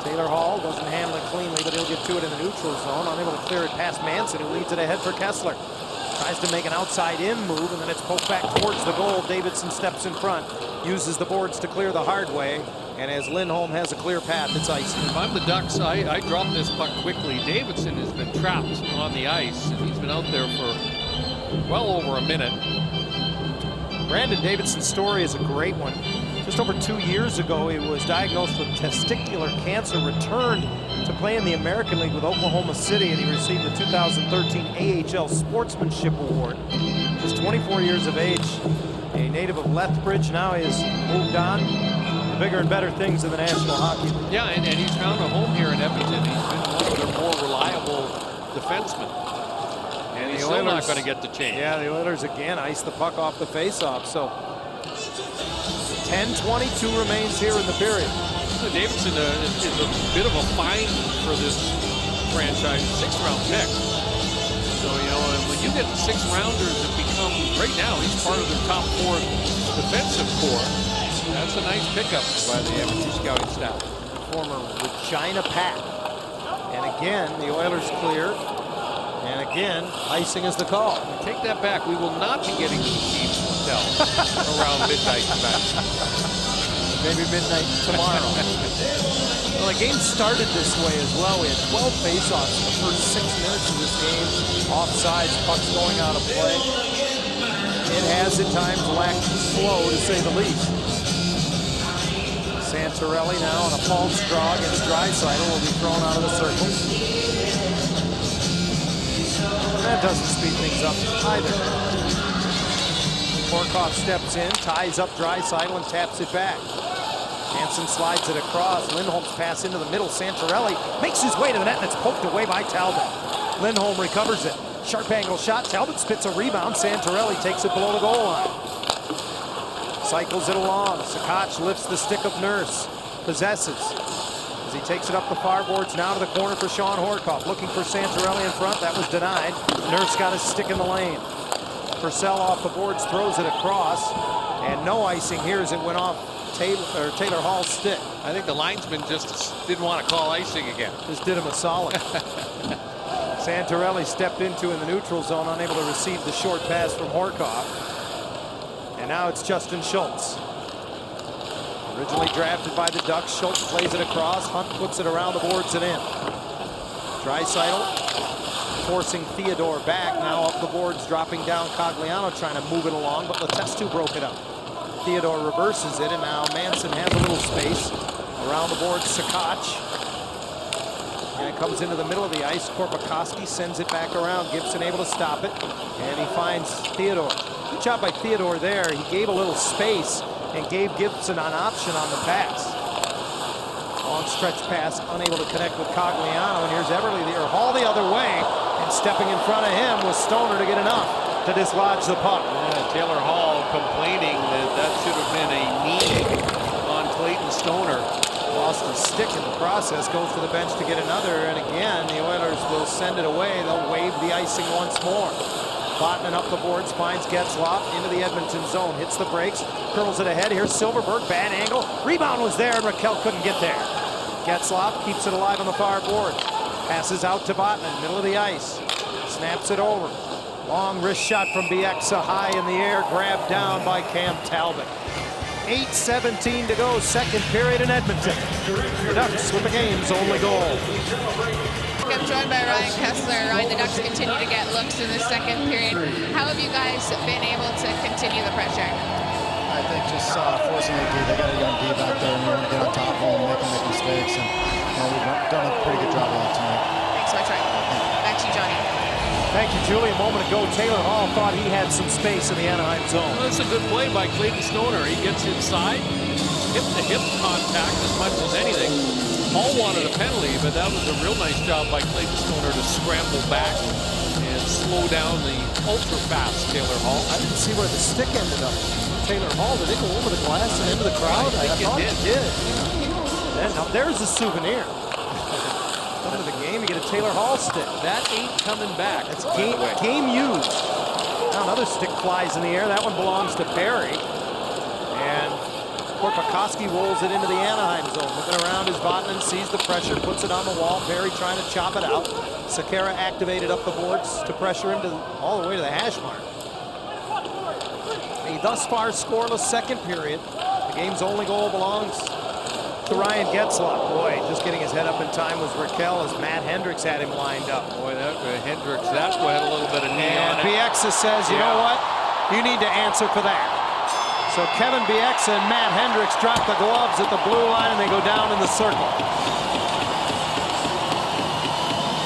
Taylor Hall doesn't handle it cleanly, but he'll get to it in the neutral zone. Unable to clear it past Manson, who leads it ahead for Kessler. Tries to make an outside-in move, and then it's poked back towards the goal. Davidson steps in front, uses the boards to clear the hard way, and as Lindholm has a clear path, it's icy. If I'm the Ducks, I drop this puck quickly. Davidson has been trapped on the ice, and he's been out there for well over a minute. Brandon Davidson's story is a great one. Just over 2 years ago, he was diagnosed with testicular cancer, returned to play in the American League with Oklahoma City, and he received the 2013 AHL Sportsmanship Award. Just 24 years of age, a native of Lethbridge. Now he has moved on to bigger and better things in the National Hockey League. Yeah, and he's found a home here in Edmonton. He's been one of their more reliable defensemen. And he's still not going to get the change. Yeah, the Oilers again ice the puck off the faceoff. So 10:22 remains here in the period. Davidson is a bit of a find for this franchise. 6th-round pick. So, you know, when you get 6-rounders that become, right now, he's part of their top 4 defensive core. That's a nice pickup by the Edmonton scouting staff. Former Regina Pat. And again, the Oilers clear. And again, icing is the call. Take that back. We will not be getting to the Chiefs hotel around midnight tonight. Maybe midnight tomorrow. Well, the game started this way as well. We had 12 faceoffs in the first 6 minutes of this game. Offsides, pucks going out of play. It has at times lacked flow, to say the least. Santorelli now on a false draw against Draisaitl will be thrown out of the circle. That doesn't speed things up either. Horkoff steps in, ties up Draisaitl and taps it back. Hansen slides it across. Lindholm's pass into the middle. Santorelli makes his way to the net, and it's poked away by Talbot. Lindholm recovers it. Sharp angle shot. Talbot spits a rebound. Santorelli takes it below the goal line. Cycles it along. Sakach lifts the stick of Nurse. Possesses. As he takes it up the far boards, now to the corner for Sean Horkoff. Looking for Santorelli in front. That was denied. Nurse got his stick in the lane. Purcell off the boards, throws it across. And no icing here as it went off Taylor Hall's stick. I think the linesman just didn't want to call icing again. Just did him a solid. Santorelli stepped into in the neutral zone, unable to receive the short pass from Horkoff. And now it's Justin Schultz. Originally drafted by the Ducks, Schultz plays it across. Hunt puts it around the boards and in. Draisaitl forcing Theodore back. Now up the boards, dropping down Cogliano, trying to move it along, but Letestu broke it up. Theodore reverses it, and now Manson has a little space. Around the board, Sakach. And it comes into the middle of the ice. Korpikoski sends it back around. Gibson able to stop it, and he finds Theodore. Good job by Theodore there. He gave a little space and gave Gibson an option on the pass. Long stretch pass, unable to connect with Cogliano, and here's Everly there. Hall the other way, and stepping in front of him was Stoner to get enough to dislodge the puck. Yeah, Taylor Hall complaining that should have been a knee on Clayton Stoner. Lost his stick in the process, goes to the bench to get another, and again, the Oilers will send it away. They'll wave the icing once more. Vatanen up the boards, finds Getzlaf into the Edmonton zone, hits the brakes, curls it ahead. Here's Silverberg, bad angle. Rebound was there, and Raquel couldn't get there. Getzlaf keeps it alive on the far board. Passes out to Vatanen, middle of the ice. Snaps it over. Long wrist shot from Bieksa, high in the air, grabbed down by Cam Talbot. 8:17 to go, second period in Edmonton. The Ducks with the game's only goal. I'm joined by Ryan Kessler. Ryan, the Ducks continue to get looks in the second period. How have you guys been able to continue the pressure? I think just forcing the D. They got a young D back there, and we want to get on top of them and make mistakes. And we've done a pretty good job of that tonight. Thanks so much, Ryan. Back to you, Johnny. Thank you, Julie. A moment ago, Taylor Hall thought he had some space in the Anaheim zone. Well, that's a good play by Clayton Stoner. He gets inside, hip-to-hip contact as much as anything. Hall wanted a penalty, but that was a real nice job by Clayton Stoner to scramble back and slow down the ultra-fast Taylor Hall. I didn't see where the stick ended up. Taylor Hall, did it go over the glass and into the crowd? I think it did. And now there's a souvenir. Coming to the game, you get a Taylor Hall stick. That ain't coming back. That's game used. Now another stick flies in the air. That one belongs to Barry. And Korpikoski rolls it into the Anaheim zone. Looking around as Vatanen sees the pressure, puts it on the wall. Barry trying to chop it out. Sekera activated up the boards to pressure him all the way to the hash mark. A thus far scoreless second period. The game's only goal belongs to Ryan Getzlaf. Boy, just getting his head up in time was Raquel as Matt Hendricks had him lined up. Boy, that Hendricks, that's what had a little bit of knee on it. Bieksa says, you know what? You need to answer for that. So Kevin Bieksa and Matt Hendricks drop the gloves at the blue line and they go down in the circle.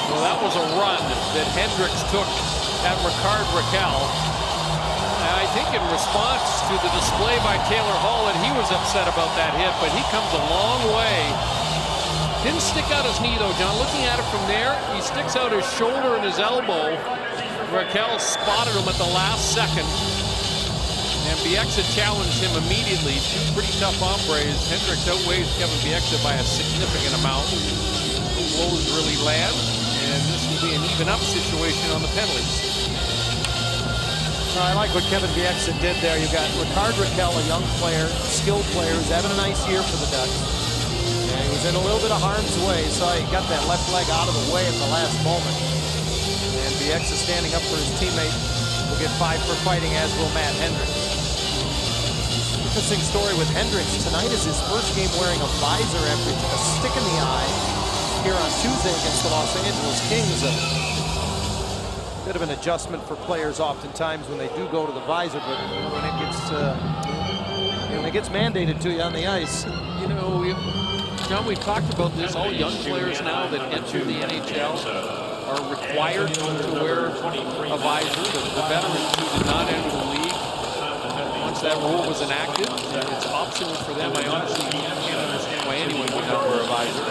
Well, that was a run that Hendricks took at Ricard Raquel. And I think in response to the display by Taylor Hall, and he was upset about that hit, but he comes a long way. Didn't stick out his knee though, John. Looking at it from there, he sticks out his shoulder and his elbow. Raquel spotted him at the last second. And Bieksa challenged him immediately. Two pretty tough hombres. Hendricks outweighs Kevin Bieksa by a significant amount. The blows really land. And this will be an even up situation on the penalties. I like what Kevin Bieksa did there. You got Ricard Raquel, a young player, skilled player, who's having a nice year for the Ducks. And he was in a little bit of harm's way, so he got that left leg out of the way at the last moment. And Bieksa standing up for his teammate will get 5 for fighting, as will Matt Hendricks. Interesting story with Hendricks. Tonight is his first game wearing a visor after he took a stick in the eye here on Tuesday against the Los Angeles Kings. A bit of an adjustment for players oftentimes when they do go to the visor, but when it gets mandated to you on the ice. You know, John, we've talked about this. All young players now that enter the NHL are required to wear a visor. The veterans who did not enter the league, once that rule was enacted, it's optional for them. I honestly can't understand why anyone would not wear a visor.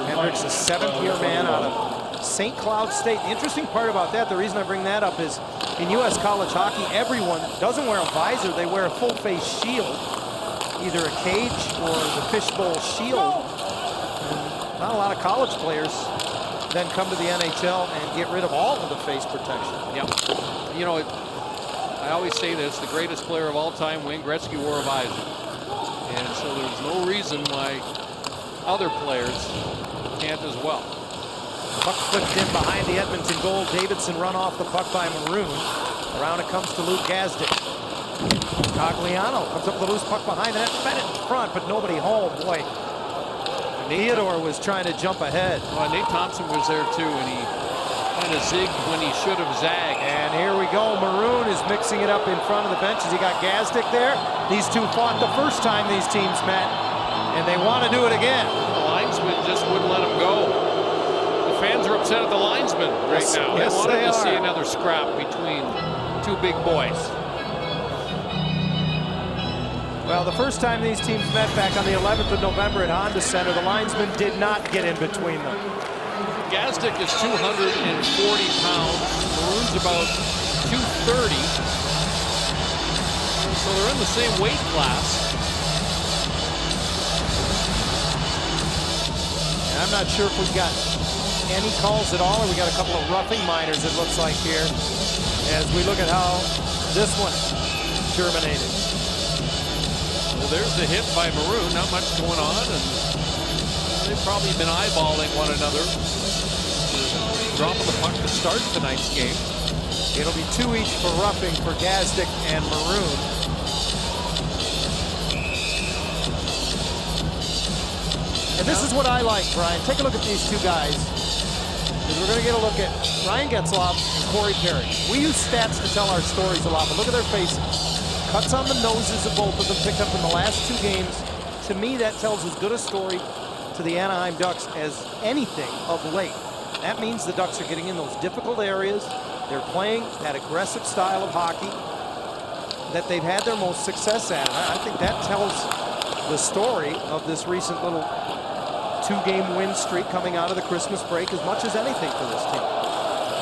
Hendricks, a 7th-year man out of St. Cloud State. The interesting part about that, the reason I bring that up, is in U.S. college hockey, everyone doesn't wear a visor. They wear a full-face shield, either a cage or the fishbowl shield. And not a lot of college players then come to the NHL and get rid of all of the face protection. Yeah. You know, I always say this, the greatest player of all time, Wayne Gretzky, wore a visor. And so there's no reason why other players can't as well. Puck flipped in behind the Edmonton goal. Davidson run off the puck by Maroon. Around it comes to Luke Gazdic. Cogliano comes up with a loose puck behind the net, fed it in front, but nobody home. Boy, Theodore was trying to jump ahead. Well, Nate Thompson was there too, and he kind of zigged when he should have zagged. And here we go. Maroon is mixing it up in front of the benches. He got Gazdic there. These two fought the first time these teams met, and they want to do it again. The linesman just wouldn't let him go. The fans are upset at the linesman right now. Yes, they wanted they to are. see another scrap between two big boys. Well, the first time these teams met back on the 11th of November at Honda Center, the linesman did not get in between them. Gazdic is 240 pounds. Maroon's about 230. So they're in the same weight class. And I'm not sure if we've got any calls at all, or we got a couple of roughing minors, it looks like here, as we look at how this one terminated. Well, there's the hit by Maroon. Not much going on, and they've probably been eyeballing one another. Dropping the puck to start tonight's game. It'll be 2 each for roughing for Gazdic and Maroon. And this is what I like, Brian. Take a look at these two guys. Because we're going to get a look at Ryan Getzlaf and Corey Perry. We use stats to tell our stories a lot, but look at their faces. Cuts on the noses of both of them picked up in the last 2 games. To me, that tells as good a story to the Anaheim Ducks as anything of late. That means the Ducks are getting in those difficult areas. They're playing that aggressive style of hockey that they've had their most success at. I think that tells the story of this recent little 2-game win streak coming out of the Christmas break as much as anything for this team.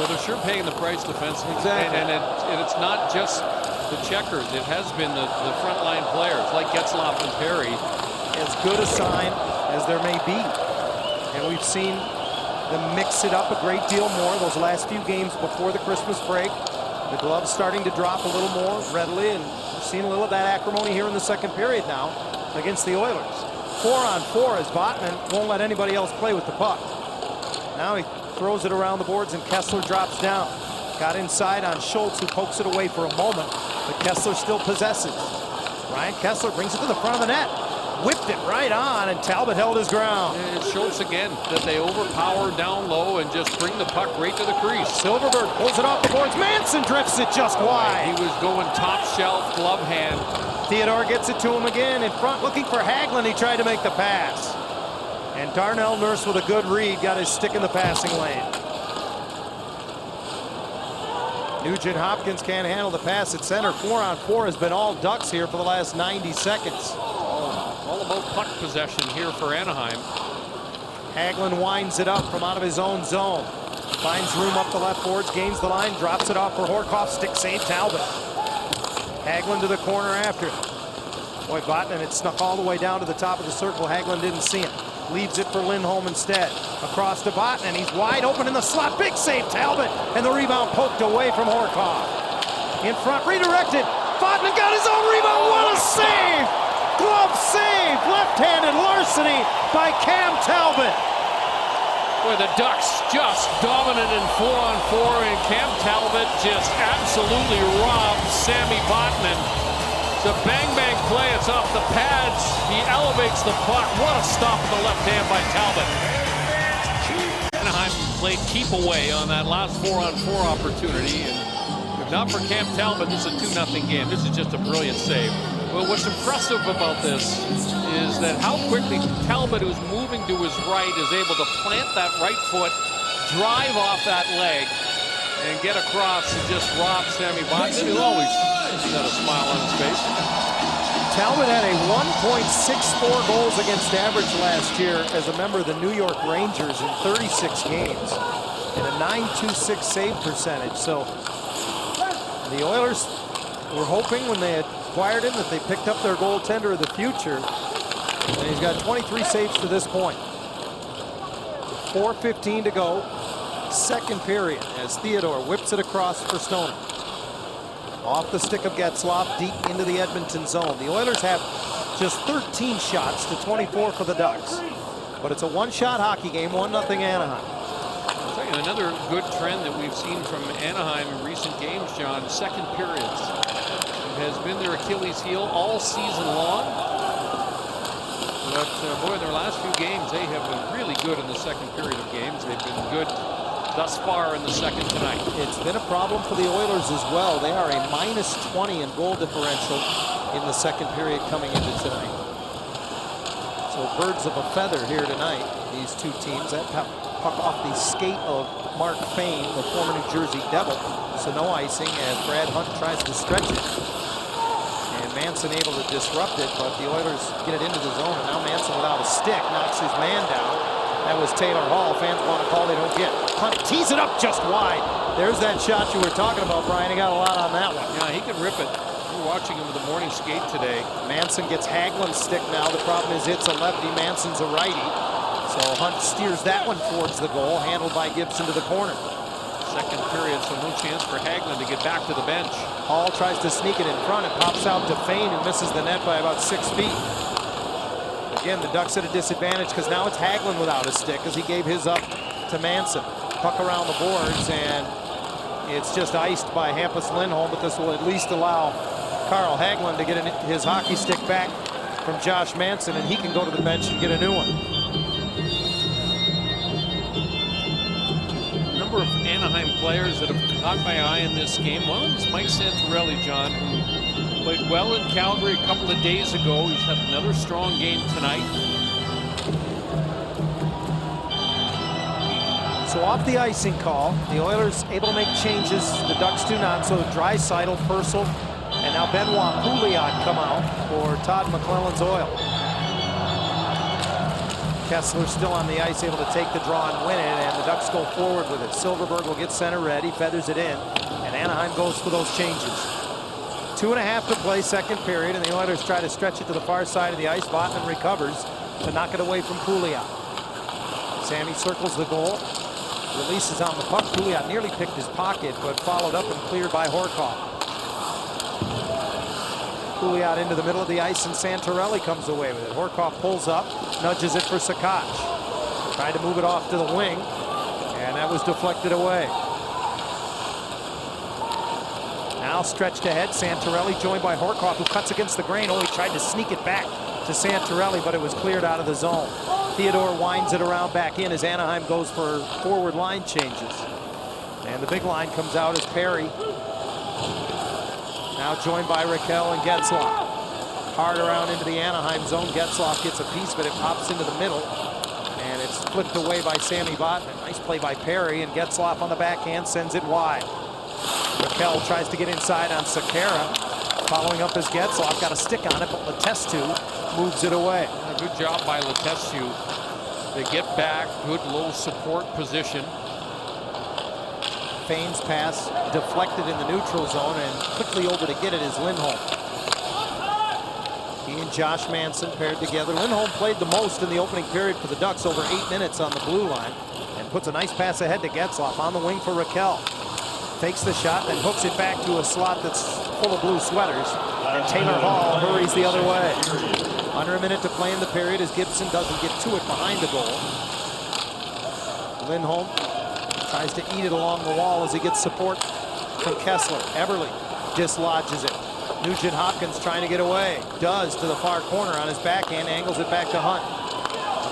Well, they're sure paying the price defensively. Exactly. And it's not just the checkers. It has been the frontline players like Getzlaf and Perry. As good a sign as there may be. And we've seen them mix it up a great deal more those last few games before the Christmas break. The gloves starting to drop a little more readily, and we've seen a little of that acrimony here in the second period now against the Oilers. 4-on-4 as Votman won't let anybody else play with the puck. Now he throws it around the boards and Kessler drops down. Got inside on Schultz, who pokes it away for a moment, but Kessler still possesses. Ryan Kessler brings it to the front of the net. Whipped it right on, and Talbot held his ground. And it shows again that they overpower down low and just bring the puck right to the crease. Silverberg pulls it off the boards. Manson drifts it just wide. He was going top shelf, glove hand. Theodore gets it to him again in front, looking for Hagelin. He tried to make the pass. And Darnell Nurse with a good read got his stick in the passing lane. Nugent Hopkins can't handle the pass at center. 4-on-4 has been all Ducks here for the last 90 seconds. All about puck possession here for Anaheim. Hagelin winds it up from out of his own zone. Finds room up the left boards, gains the line, drops it off for Horkoff. Stick save, Talbot. Hagelin to the corner after it. Boy, Vatanen had snuck all the way down to the top of the circle. Hagelin didn't see him. Leaves it for Lindholm instead. Across to Vatanen. He's wide open in the slot. Big save, Talbot. And the rebound poked away from Horkoff. In front, redirected. Vatanen got his own rebound. What a save! Glove save. Left-handed larceny by Cam Talbot. Boy, the Ducks just dominant in 4-on-4, and Cam Talbot just absolutely robbed Sami Vatanen. It's a bang-bang play. It's off the pads. He elevates the puck. What a stop in the left hand by Talbot. Anaheim played keep away on that last 4-on-4 opportunity, and if not for Cam Talbot, this is a 2-0 game. This is just a brilliant save. Well, what's impressive about this is that how quickly Talbot, who's moving to his right, is able to plant that right foot, drive off that leg, and get across and just rob Sami Vatanen, who always got a smile on his face. Talbot had a 1.64 goals against average last year as a member of the New York Rangers in 36 games and a .926 save percentage. So the Oilers were hoping when they acquired him that they picked up their goaltender of the future. And he's got 23 saves to this point. 4:15 to go. Second period as Theodore whips it across for Stoner. Off the stick of Getzlaf, deep into the Edmonton zone. The Oilers have just 13 shots to 24 for the Ducks. But it's a one-shot hockey game, 1-0 Anaheim. I'll tell you, another good trend that we've seen from Anaheim in recent games, John, second periods. It has been their Achilles heel all season long. But boy, in their last few games, they have been really good in the second period of games. They've been good thus far in the second tonight. It's been a problem for the Oilers as well. They are a -20 in goal differential in the second period coming into tonight. So birds of a feather here tonight, these two teams. That puck off the skate of Mark Fane, the former New Jersey Devil. So no icing as Brad Hunt tries to stretch it. And Manson able to disrupt it, but the Oilers get it into the zone, and now Manson without a stick knocks his man down. That was Taylor Hall. Fans want to call, they don't get. Hunt tees it up just wide. There's that shot you were talking about, Brian. He got a lot on that one. Yeah, he can rip it. We're watching him with the morning skate today. Manson gets Hagelin's stick now. The problem is it's a lefty. Manson's a righty. So Hunt steers that one towards the goal, handled by Gibson to the corner. Second period, so no chance for Hagelin to get back to the bench. Hall tries to sneak it in front. It pops out to Fane, who misses the net by about 6 feet. Again, the Ducks at a disadvantage because now it's Hagelin without a stick as he gave his up to Manson. Puck around the boards, and it's just iced by Hampus Lindholm, but this will at least allow Carl Hagelin to get his hockey stick back from Josh Manson, and he can go to the bench and get a new one. A number of Anaheim players that have caught my eye in this game. One of them is Mike Santorelli, John, who played well in Calgary a couple of days ago. He's had another strong game tonight. So off the icing call, the Oilers able to make changes. The Ducks do not. So Draisaitl, Purcell, and now Benoit Pouliot come out for Todd McClellan's Oil. Kessler still on the ice, able to take the draw and win it, and the Ducks go forward with it. Silverberg will get center ready, feathers it in, and Anaheim goes for those changes. 2.5 to play, second period, and the Oilers try to stretch it to the far side of the ice. Vatanen recovers to knock it away from Pouliot. Sammy circles the goal, releases on the puck. Pouliot nearly picked his pocket, but followed up and cleared by Horkoff. Pouliot into the middle of the ice, and Santorelli comes away with it. Horkoff pulls up, nudges it for Saccoccia. Tried to move it off to the wing, and that was deflected away. Now stretched ahead, Santorelli joined by Horkoff, who cuts against the grain. Oh, he tried to sneak it back to Santorelli, but it was cleared out of the zone. Theodore winds it around back in as Anaheim goes for forward line changes. And the big line comes out as Perry. Now joined by Raquel and Getzlaf. Hard around into the Anaheim zone. Getzlaf gets a piece, but it pops into the middle. And it's flipped away by Sami Vatanen. Nice play by Perry, and Getzlaf on the backhand sends it wide. Raquel tries to get inside on Saccoccia. Following up as Getzlaf got a stick on it, but Letestu moves it away. A good job by Letestu. They get back, good low support position. Fain's pass deflected in the neutral zone, and quickly over to get it is Lindholm. He and Josh Manson paired together. Lindholm played the most in the opening period for the Ducks, over 8 minutes on the blue line, and puts a nice pass ahead to Getzlaf on the wing for Raquel. Takes the shot, then hooks it back to a slot that's full of blue sweaters, and Taylor Hall hurries the other way. Under a minute to play in the period as Gibson doesn't get to it behind the goal. Lindholm tries to eat it along the wall as he gets support from Kessler. Eberle dislodges it. Nugent Hopkins trying to get away. Does to the far corner on his backhand, angles it back to Hunt.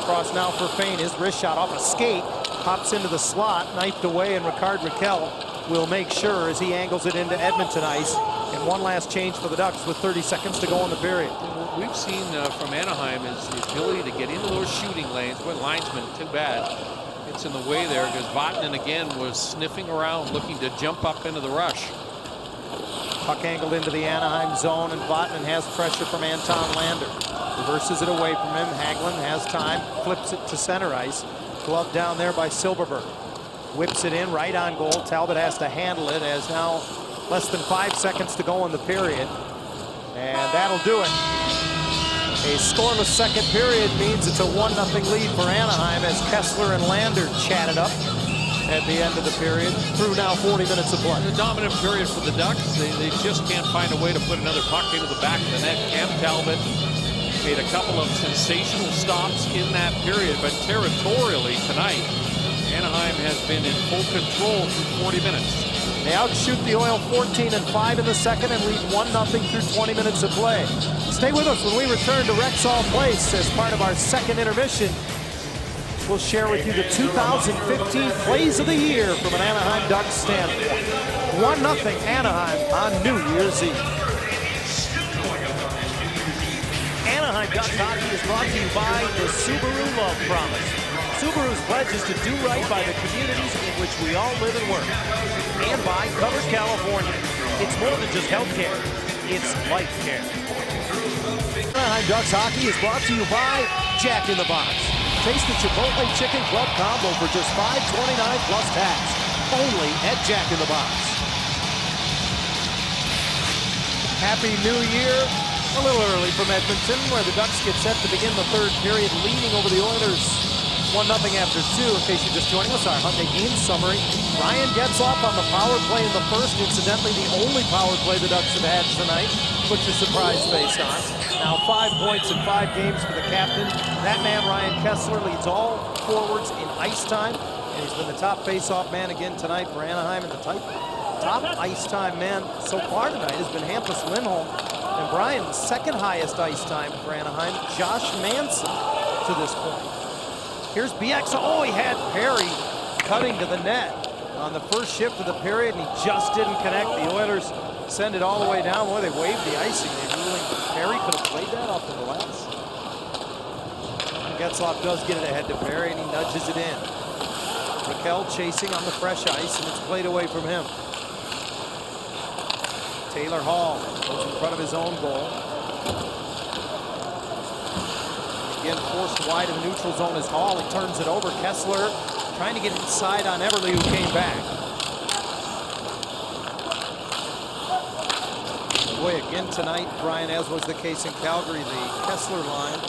Across now for Fain. His wrist shot off a skate. Pops into the slot, knifed away, and Ricard Raquel will make sure as he angles it into Edmonton ice. And one last change for the Ducks with 30 seconds to go in the period. What we've seen from Anaheim is the ability to get into those shooting lanes. Boy, linesman, too bad. It's in the way there because Vatanen again was sniffing around, looking to jump up into the rush. Puck angled into the Anaheim zone, and Vatanen has pressure from Anton Lander. Reverses it away from him. Hagelin has time, flips it to center ice. Glove down there by Silverberg. Whips it in right on goal. Talbot has to handle it as now less than 5 seconds to go in the period. And that'll do it. A scoreless second period means it's a 1-0 lead for Anaheim as Kessler and Lander chatted up at the end of the period. Through now 40 minutes of play. The dominant period for the Ducks. They just can't find a way to put another puck into the back of the net. Cam Talbot made a couple of sensational stops in that period, but territorially tonight, Anaheim has been in full control through 40 minutes. They outshoot the Oil 14-5 in the second and lead 1-0 through 20 minutes of play. Stay with us when we return to Rexall Place as part of our second intermission. We'll share with you the 2015 Plays of the Year from an Anaheim Ducks standpoint. 1-0 Anaheim on New Year's Eve. Anaheim Ducks hockey is brought to you by the Subaru Love Promise. Subaru's pledge is to do right by the communities in which we all live and work. And by Covered California. It's more than just health care, it's life care. Anaheim Ducks hockey is brought to you by Jack in the Box. Taste the Chipotle Chicken Club combo for just $5.29 plus tax. Only at Jack in the Box. Happy New Year. A little early from Edmonton, where the Ducks get set to begin the third period, leading over the Oilers 1-0 after 2. In case you're just joining us, our Hyundai game summary. Ryan Getzlaf on the power play in the first. Incidentally, the only power play the Ducks have had tonight. Put your surprise face on. Now 5 points in 5 games for the captain. That man, Ryan Kessler, leads all forwards in ice time. And he's been the top face-off man again tonight for Anaheim. And the top ice time man so far tonight has been Hampus Lindholm. And Brian, the second highest ice time for Anaheim, Josh Manson to this point. Here's BX. Oh, he had Perry cutting to the net on the first shift of the period, and he just didn't connect. The Oilers send it all the way down. Boy, they waved the icing. They ruling Perry could have played that off the glass. Getzlaf does get it ahead to Perry, and he nudges it in. Raquel chasing on the fresh ice, and it's played away from him. Taylor Hall goes in front of his own goal. Again, forced wide of the neutral zone is Hall. He turns it over. Kessler trying to get inside on Eberle, who came back. Boy, again tonight, Brian, as was the case in Calgary, the Kessler line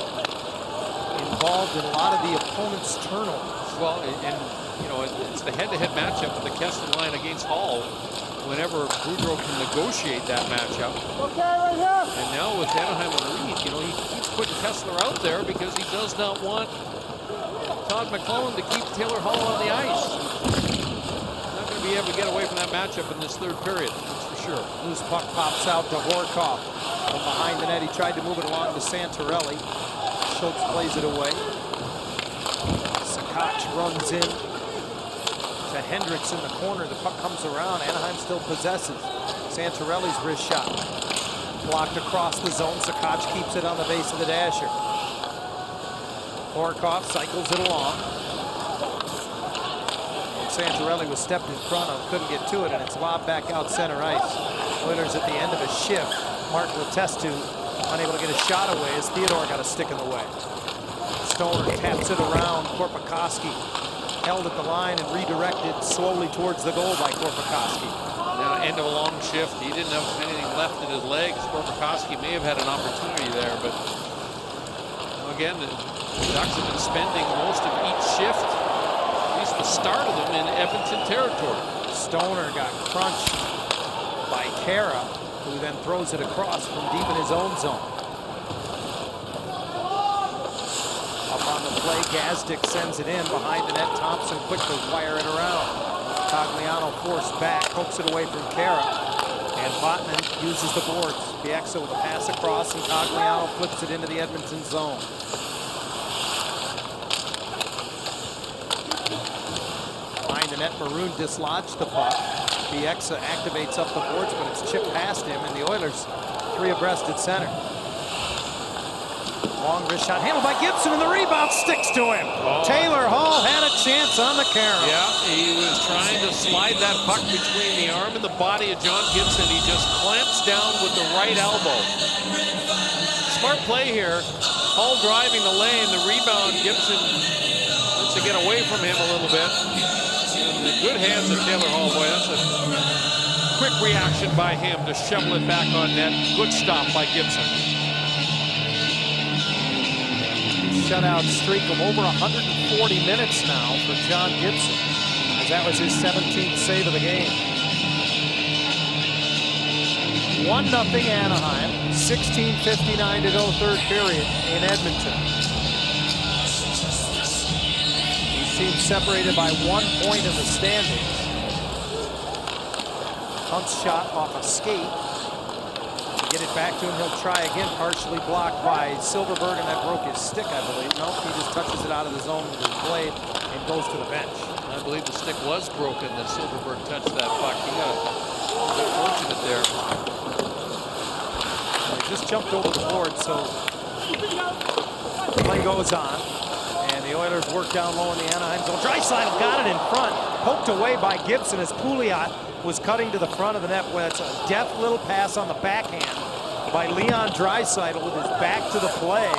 involved in a lot of the opponent's turnovers. Well, and you know, it's the head-to-head matchup of the Kessler line against Hall. Whenever Boudreau can negotiate that matchup. And now with Anaheim in the lead, you know, he keeps putting Kessler out there because he does not want Todd McClellan to keep Taylor Hall on the ice. Not going to be able to get away from that matchup in this third period, that's for sure. Loose puck pops out to Horkoff. From behind the net, he tried to move it along to Santorelli. Schultz plays it away. Sakic runs in to Hendricks in the corner. The puck comes around. Anaheim still possesses. Santorelli's wrist shot blocked across the zone. Sakic keeps it on the base of the dasher. Horkoff cycles it along. Santorelli was stepped in front of, couldn't get to it, and it's lobbed back out center ice. Oilers at the end of a shift. Mark Letestu unable to get a shot away as Theodore got a stick in the way. Stoner taps it around. Korpikoski held at the line and redirected slowly towards the goal by Korpikoski. Now, end of a long shift. He didn't have anything left in his legs. Korpikoski may have had an opportunity there, but again, the Ducks have been spending most of each shift, at least the start of them, in Edmonton territory. Stoner got crunched by Kara, who then throws it across from deep in his own zone. Up on the play, Gazdic sends it in behind the net. Thompson quickly wire it around. Cogliano forced back, hooks it away from Kara. And Vatanen uses the boards. Bieksa with a pass across, and Cogliano flips it into the Edmonton zone. Behind the net, Maroon dislodged the puck. Bieksa activates up the boards, but it's chipped past him, and the Oilers three abreast at center. Long wrist shot handled by Gibson, and the rebound sticks to him. Oh. Taylor Hall had a chance on the carry. Yeah, he was trying to slide that puck between the arm and the body of John Gibson. He just clamps down with the right elbow. Smart play here. Hall driving the lane, the rebound, Gibson lets it get away from him a little bit. In the good hands of Taylor Hall. Boy, that's a quick reaction by him to shovel it back on net. Good stop by Gibson. Shutout streak of over 140 minutes now for John Gibson, as that was his 17th save of the game. 1-0 Anaheim, 16:59 to go, third period in Edmonton. These teams separated by 1 point in the standings. Hunt's shot off a skate. Get it back to him, he'll try again, partially blocked by Silverberg, and that broke his stick, I believe. Nope, he just touches it out of the zone with his blade and goes to the bench. I believe the stick was broken that Silverberg touched that puck. He got a bit fortunate there. He just jumped over the board, so the play goes on. And the Oilers work down low in the Anaheim zone. Draisaitl got it in front, poked away by Gibson as Pouliot was cutting to the front of the net. Well, that's a deft little pass on the backhand by Leon Draisaitl with his back to the play,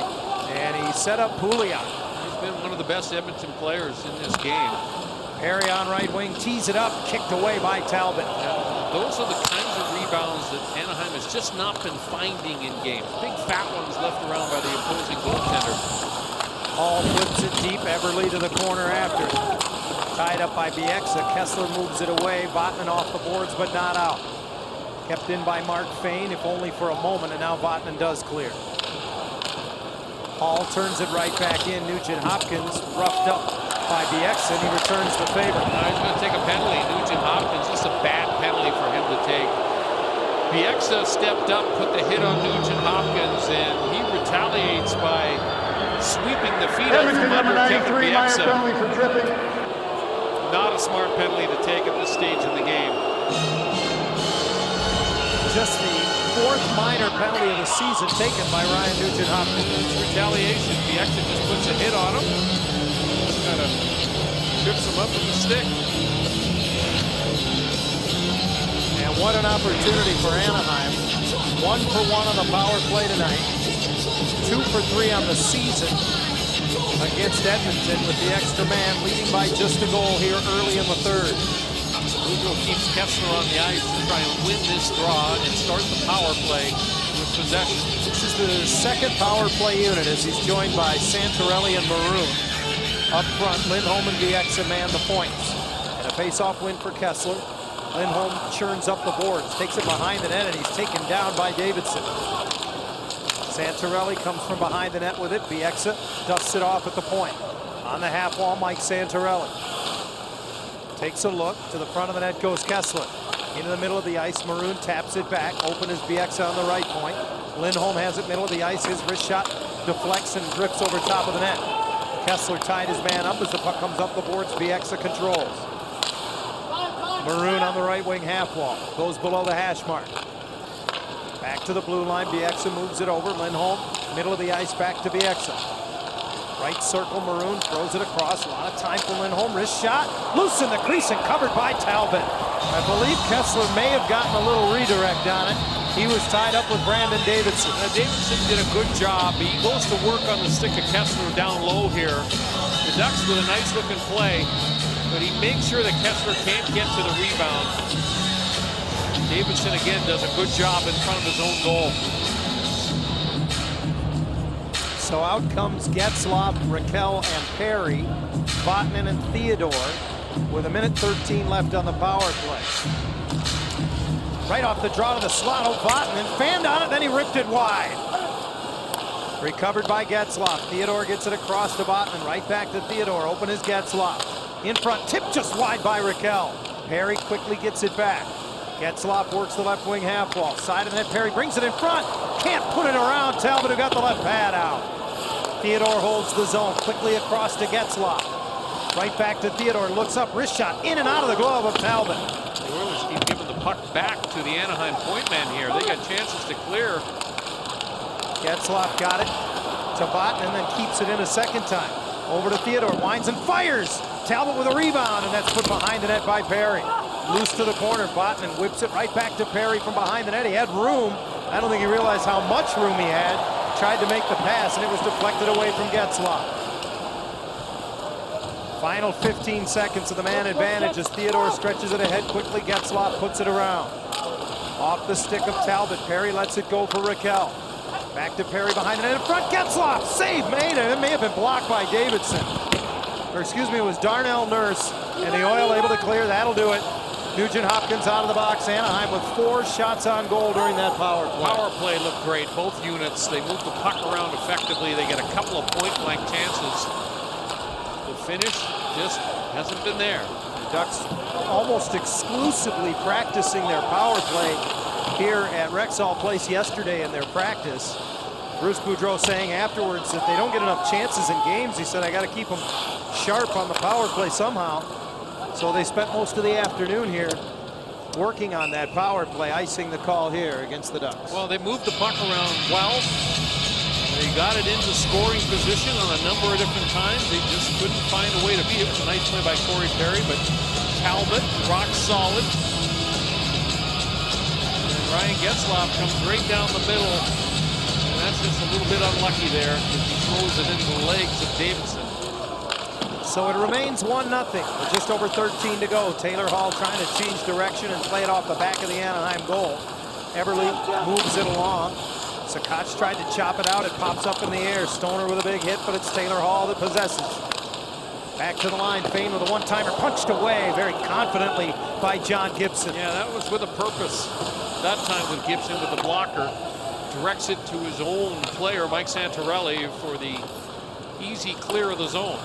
and he set up Pouliot. He's been one of the best Edmonton players in this game. Perry on right wing, tees it up, kicked away by Talbot. Those are the kinds of rebounds that Anaheim has just not been finding in games. Big fat ones left around by the opposing goaltender. Hall flips it deep, Everly to the corner after. Tied up by Bieksa, Kessler moves it away, Vatanen off the boards but not out. Kept in by Mark Fane, if only for a moment, and now Vatanen does clear. Hall turns it right back in, Nugent Hopkins roughed up by Bieksa, and he returns the favor. Now he's going to take a penalty. Nugent Hopkins, this is a bad penalty for him to take. Bieksa stepped up, put the hit on Nugent Hopkins, and he retaliates by sweeping the feet out from under Kevin Bieksa. Not a smart penalty to take at this stage in the game. Just the fourth minor penalty of the season taken by Ryan Nugent Hopkins. It's retaliation. Bieksa just puts a hit on him. Kind of trips him up with the stick. And what an opportunity for Anaheim. 1 for 1 on the power play tonight. 2 for 3 on the season against Edmonton, with the extra man leading by just a goal here early in the third. Lugo keeps Kessler on the ice to try and win this draw and start the power play with possession. This is the second power play unit as he's joined by Santorelli and Maroon. Up front, Lindholm and Bieksa man the points. And a face-off win for Kessler. Lindholm churns up the boards, takes it behind the net, and he's taken down by Davidson. Santorelli comes from behind the net with it. Bieksa dusts it off at the point. On the half wall, Mike Santorelli takes a look. To the front of the net goes Kessler. Into the middle of the ice, Maroon taps it back. Open is Bieksa on the right point. Lindholm has it middle of the ice. His wrist shot deflects and drifts over top of the net. Kessler tied his man up as the puck comes up the boards. Bieksa controls. Maroon on the right wing half wall. Goes below the hash mark. Back to the blue line, Bieksa moves it over. Lindholm, middle of the ice, back to Bieksa. Right circle, Maroon throws it across. A lot of time for Lindholm. Wrist shot, loose in the crease and covered by Talbot. I believe Kessler may have gotten a little redirect on it. He was tied up with Brandon Davidson. Davidson did a good job. He goes to work on the stick of Kessler down low here. The Ducks with a nice looking play. but he makes sure that Kessler can't get to the rebound. Davidson again does a good job in front of his own goal. So out comes Getzlaf, Raquel, and Perry, Vatanen and Theodore, with 1:13 left on the power play. Right off the draw to the slot, Vatanen fanned on it, then he ripped it wide. Recovered by Getzlaf. Theodore gets it across to Vatanen, right back to Theodore. Open is Getzlaf. In front, tipped just wide by Raquel. Perry quickly gets it back. Getzlaf works the left wing half wall. Side of the net, Perry brings it in front. Can't put it around Talbot, who got the left pad out. Theodore holds the zone, quickly across to Getzlaf. Right back to Theodore, looks up, wrist shot, in and out of the glove of Talbot. The Oilers keep giving the puck back to the Anaheim point man here. They got chances to clear. Getzlaf got it to Vatanen and then keeps it in a second time. Over to Theodore, winds and fires. Talbot with a rebound, and that's put behind the net by Perry. Loose to the corner, Vatanen whips it right back to Perry from behind the net. He had room. I don't think he realized how much room he had. Tried to make the pass, and it was deflected away from Getzlaf. Final 15 seconds of the man advantage as Theodore stretches it ahead quickly. Getzlaf puts it around. Off the stick of Talbot. Perry lets it go for Raquel. Back to Perry behind the net in front. Getzlaf, save made, and it may have been blocked by Davidson. Or excuse me, it was Darnell Nurse, and the Oil able to clear. That'll do it. Nugent Hopkins out of the box. Anaheim with 4 shots on goal during that power play. Power play looked great. Both units, they moved the puck around effectively. They get a couple of point-blank chances. The finish just hasn't been there. The Ducks almost exclusively practicing their power play here at Rexall Place yesterday in their practice. Bruce Boudreau saying afterwards that they don't get enough chances in games. He said, I got to keep them sharp on the power play somehow. So they spent most of the afternoon here working on that power play, icing the call here against the Ducks. Well, they moved the puck around well. They got it into scoring position on a number of different times. They just couldn't find a way to beat it. It was a nice play by Corey Perry, but Talbot, rock solid. And Ryan Getzlaf comes right down the middle. And that's just a little bit unlucky there as he throws it into the legs of Davidson. So it remains 1-0 with just over 13 to go. Taylor Hall trying to change direction and play it off the back of the Anaheim goal. Everly moves it along. Saccoccia tried to chop it out. It pops up in the air. Stoner with a big hit, but it's Taylor Hall that possesses. Back to the line. Fane with a one-timer punched away very confidently by John Gibson. Yeah, that was with a purpose. That time with Gibson with the blocker. Directs it to his own player, Mike Santorelli, for the easy clear of the zone.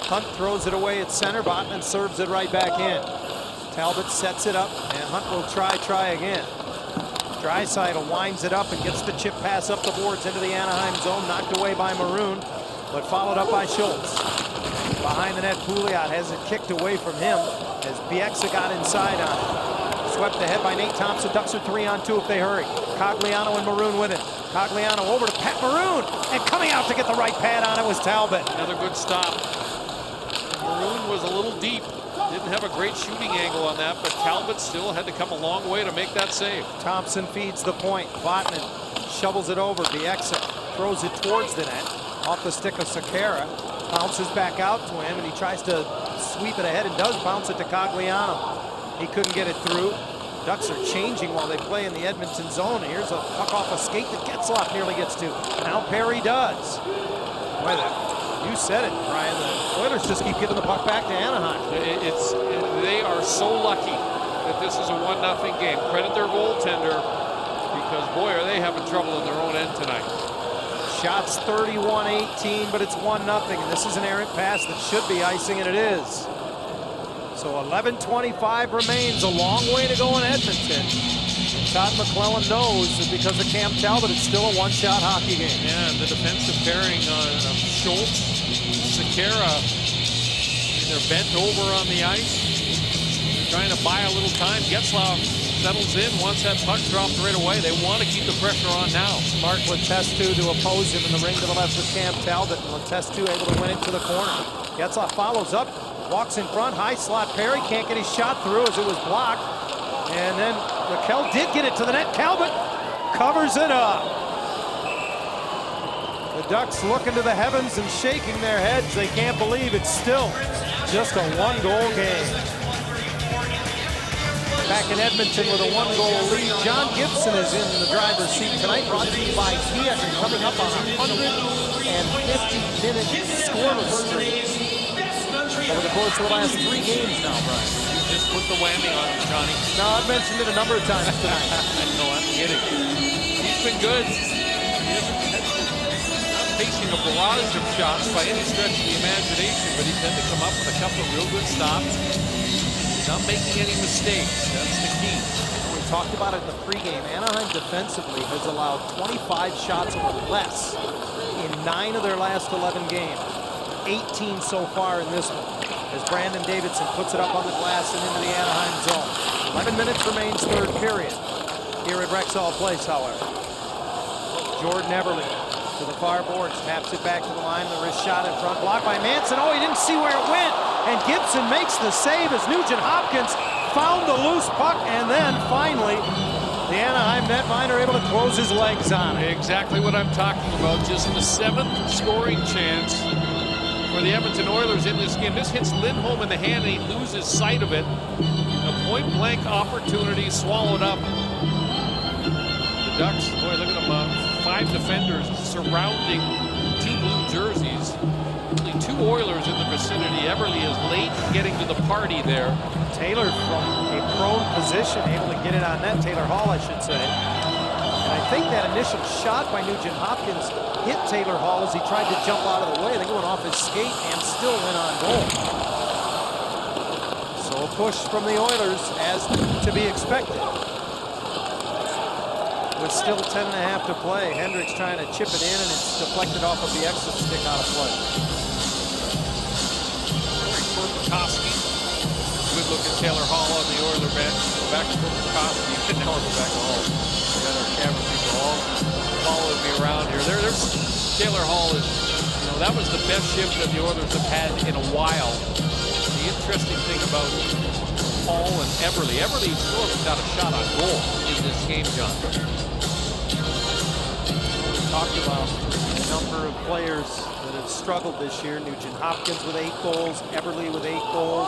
Hunt throws it away at center. Vatanen serves it right back in. Talbot sets it up, and Hunt will try again. Draisaitl winds it up and gets the chip pass up the boards into the Anaheim zone, knocked away by Maroon, but followed up by Schultz. Behind the net, Pouliot has it kicked away from him as Bieksa got inside on it. Swept ahead by Nate Thompson. Ducks are 3-on-2 if they hurry. Cogliano and Maroon win it. Cogliano over to Pat Maroon, and coming out to get the right pad on it was Talbot. Another good stop. Maroon was a little deep. Didn't have a great shooting angle on that, but Talbot still had to come a long way to make that save. Thompson feeds the point. Vatanen shovels it over. Bieksa throws it towards the net. Off the stick of Sakara. Bounces back out to him, and he tries to sweep it ahead and does bounce it to Cogliano. He couldn't get it through. Ducks are changing while they play in the Edmonton zone. Here's a puck off a skate that Getzlaf nearly gets to. Now Perry does. Boy, you said it, Brian. The Oilers just keep giving the puck back to Anaheim. They are so lucky that this is a 1-0 game. Credit their goaltender, because boy, are they having trouble in their own end tonight. Shots 31-18, but it's 1-0, and this is an errant pass that should be icing, and it is. So 11:25 remains, a long way to go in Edmonton. Todd McClellan knows that because of Cam Talbot, it's still a one-shot hockey game. Yeah, and the defensive pairing on Schultz, Sakara, they're bent over on the ice. They're trying to buy a little time. Getzlaf settles in, wants that puck dropped right away. They want to keep the pressure on now. Mark Letestu to oppose him in the ring to the left with Cam Talbot, and Letestu able to win it to the corner. Getzlaf follows up, walks in front, high slot. Perry can't get his shot through as it was blocked. And then Raquel did get it to the net. Talbot covers it up. The Ducks looking to the heavens and shaking their heads. They can't believe it's still just a one-goal game. Back in Edmonton with a one-goal lead. John Gibson is in the driver's seat tonight, brought to you by Kia, and coming up on a 150-minute scoreless streak over the course of the last 3 games now, Brian. You just put the whammy on him, Johnny. No, I've mentioned it a number of times tonight. No, I'm kidding. He's been good. Facing a barrage of shots by any stretch of the imagination, but he tended to come up with a couple of real good stops. Not making any mistakes. That's the key. We talked about it in the pregame. Anaheim defensively has allowed 25 shots or less in 9 of their last 11 games. 18 so far in this one, as Brandon Davidson puts it up on the glass and into the Anaheim zone. 11 minutes remains, third period. Here at Rexall Place, however. Jordan Eberle to the far boards, taps it back to the line, the wrist shot in front, blocked by Manson. Oh, he didn't see where it went, and Gibson makes the save as Nugent Hopkins found the loose puck, and then finally the Anaheim netminder able to close his legs on it. Exactly what I'm talking about. Just the 7th scoring chance for the Edmonton Oilers in this game. This hits Lindholm in the hand, and he loses sight of it. A point-blank opportunity swallowed up. The Ducks, boy, look at them. 5 defenders surrounding 2 blue jerseys. Only 2 Oilers in the vicinity. Eberle is late getting to the party there. Taylor from a prone position, able to get it on net. Taylor Hall, I should say. And I think that initial shot by Nugent Hopkins hit Taylor Hall as he tried to jump out of the way. I think it went off his skate and still went on goal. So a push from the Oilers, as to be expected. With still 10.5 to play. Hendricks trying to chip it in, and it's deflected off of the exit stick out of play. Koski. Good look at Taylor Hall on the Oiler bench. Go back to Koski, and now we'll go back to Hall. We got our camera people all following me around here. There's Taylor Hall. That was the best shift that the Oilers have had in a while. The interesting thing about Hall and Eberle still hasn't got a shot on goal in this game, John. Talked about a number of players that have struggled this year. Nugent Hopkins with 8 goals, Eberle with 8 goals.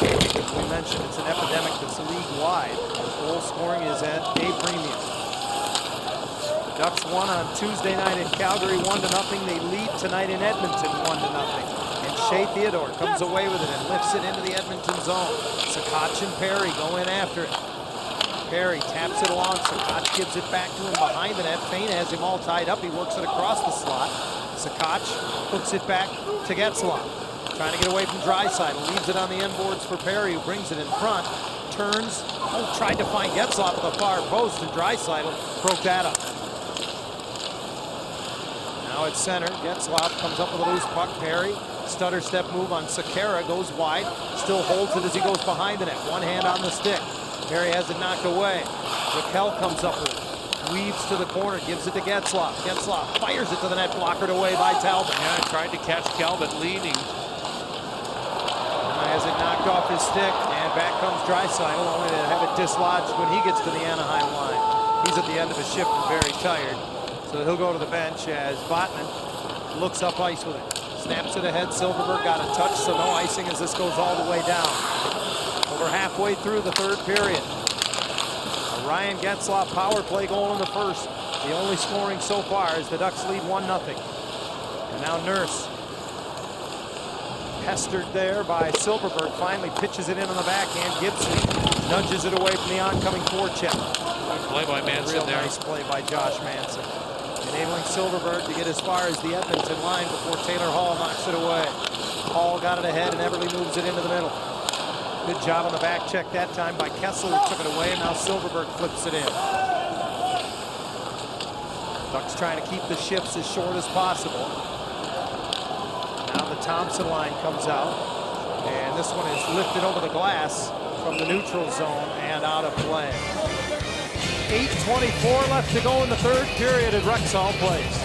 As we mentioned, it's an epidemic that's league-wide. Goal scoring is at a premium. Ducks won on Tuesday night in Calgary, 1-0. They lead tonight in Edmonton, 1-0. And Shea Theodore comes away with it and lifts it into the Edmonton zone. Saccoccia and Perry go in after it. Perry taps it along. Saccoccia gives it back to him behind the net. Fane has him all tied up. He works it across the slot. Saccoccia hooks it back to Getzlaf. Trying to get away from Draisaitl. Leaves it on the end boards for Perry, who brings it in front. Turns. Tried to find Getzlaf at the far post, and Draisaitl broke that up. Now at center. Getzlaf comes up with a loose puck. Perry. Stutter step move on Sekera. Goes wide. Still holds it as he goes behind the net. One hand on the stick. Perry has it knocked away. Raquel comes up with it. Weaves to the corner, gives it to Getzlaf. Getzlaf fires it to the net, blockered away by Talbot. Yeah, tried to catch Talbot leading. Has it knocked off his stick, and back comes Draisaitl, only to have it dislodged when he gets to the Anaheim line. He's at the end of his shift and very tired, so he'll go to the bench as Botman looks up ice with it. Snaps it ahead. Silverberg got a touch, so no icing as this goes all the way down. Over halfway through the third period. A Ryan Getzlaf power play goal in the first. The only scoring so far as the Ducks lead 1-0. And now Nurse, pestered there by Silverberg, finally pitches it in on the backhand. Gibson nudges it away from the oncoming forecheck. Good play by Manson. Real there. Nice play by Josh Manson. Enabling Silverberg to get as far as the Edmonton line before Taylor Hall knocks it away. Hall got it ahead, and Eberle moves it into the middle. Good job on the back check that time by Kessler, who took it away, and now Silverberg flips it in. Ducks trying to keep the shifts as short as possible. Now the Thompson line comes out, and this one is lifted over the glass from the neutral zone and out of play. 8:24 left to go in the third period at Rexall Place.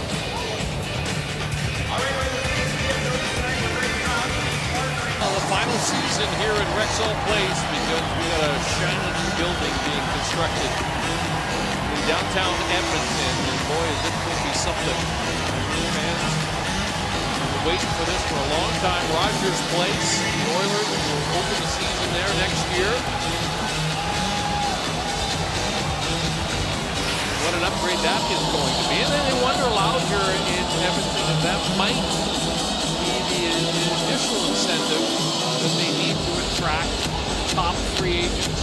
The final season here at Rexall Place, because we got a shiny new building being constructed in downtown Edmonton, and boy, is it going to be something. been waiting for this for a long time. Rogers Place, the Oilers will open the season there next year. What an upgrade that is going to be. And then they wonder aloud here in Edmonton if that might be the additional incentive that they need to attract top free agents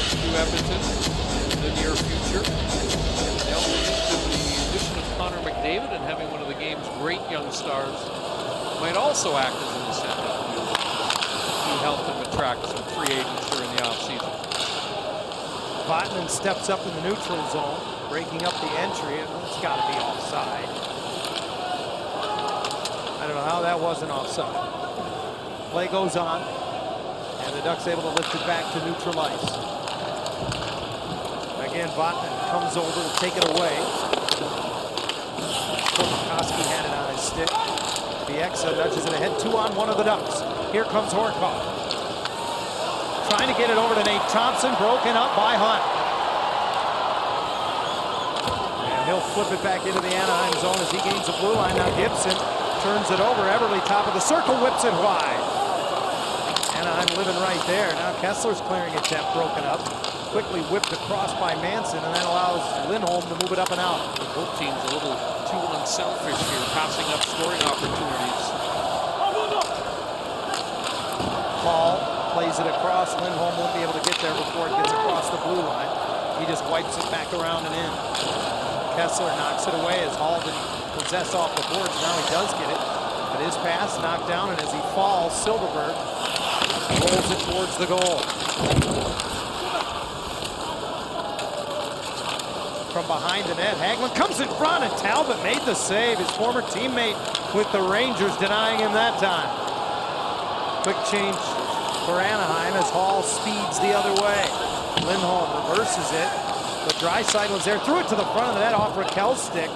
to Edmonton in the near future. They also think that the addition of Connor McDavid and having one of the game's great young stars might also act as an incentive to help them attract some free agents during the offseason. Vatanen steps up in the neutral zone, breaking up the entry, and it's got to be offside. I don't know how that wasn't offside. Play goes on, and the Ducks able to lift it back to neutral ice. Again, Vatanen comes over to take it away. Koski had it on his stick. Bieksa nudges it ahead, 2-on-1 of the Ducks. Here comes Horkoff. Trying to get it over to Nate Thompson, broken up by Hunt. And he'll flip it back into the Anaheim zone as he gains the blue line. Now Gibson turns it over. Everly, top of the circle, whips it wide. Anaheim living right there. Now Kessler's clearing attempt, broken up. Quickly whipped across by Manson, and that allows Lindholm to move it up and out. Both teams a little too unselfish here, passing up scoring opportunities. Paul plays it across. Lindholm won't be able to get there before it gets across the blue line. He just wipes it back around and in. Kessler knocks it away as Hall didn't possess off the boards. Now he does get it. But his pass knocked down, and as he falls, Silverberg rolls it towards the goal. From behind the net, Hagelin comes in front, and Talbot made the save. His former teammate with the Rangers denying him that time. Quick change for Anaheim as Hall speeds the other way. Lindholm reverses it, but Draisaitl is there, threw it to the front of the net off Raquel's stick,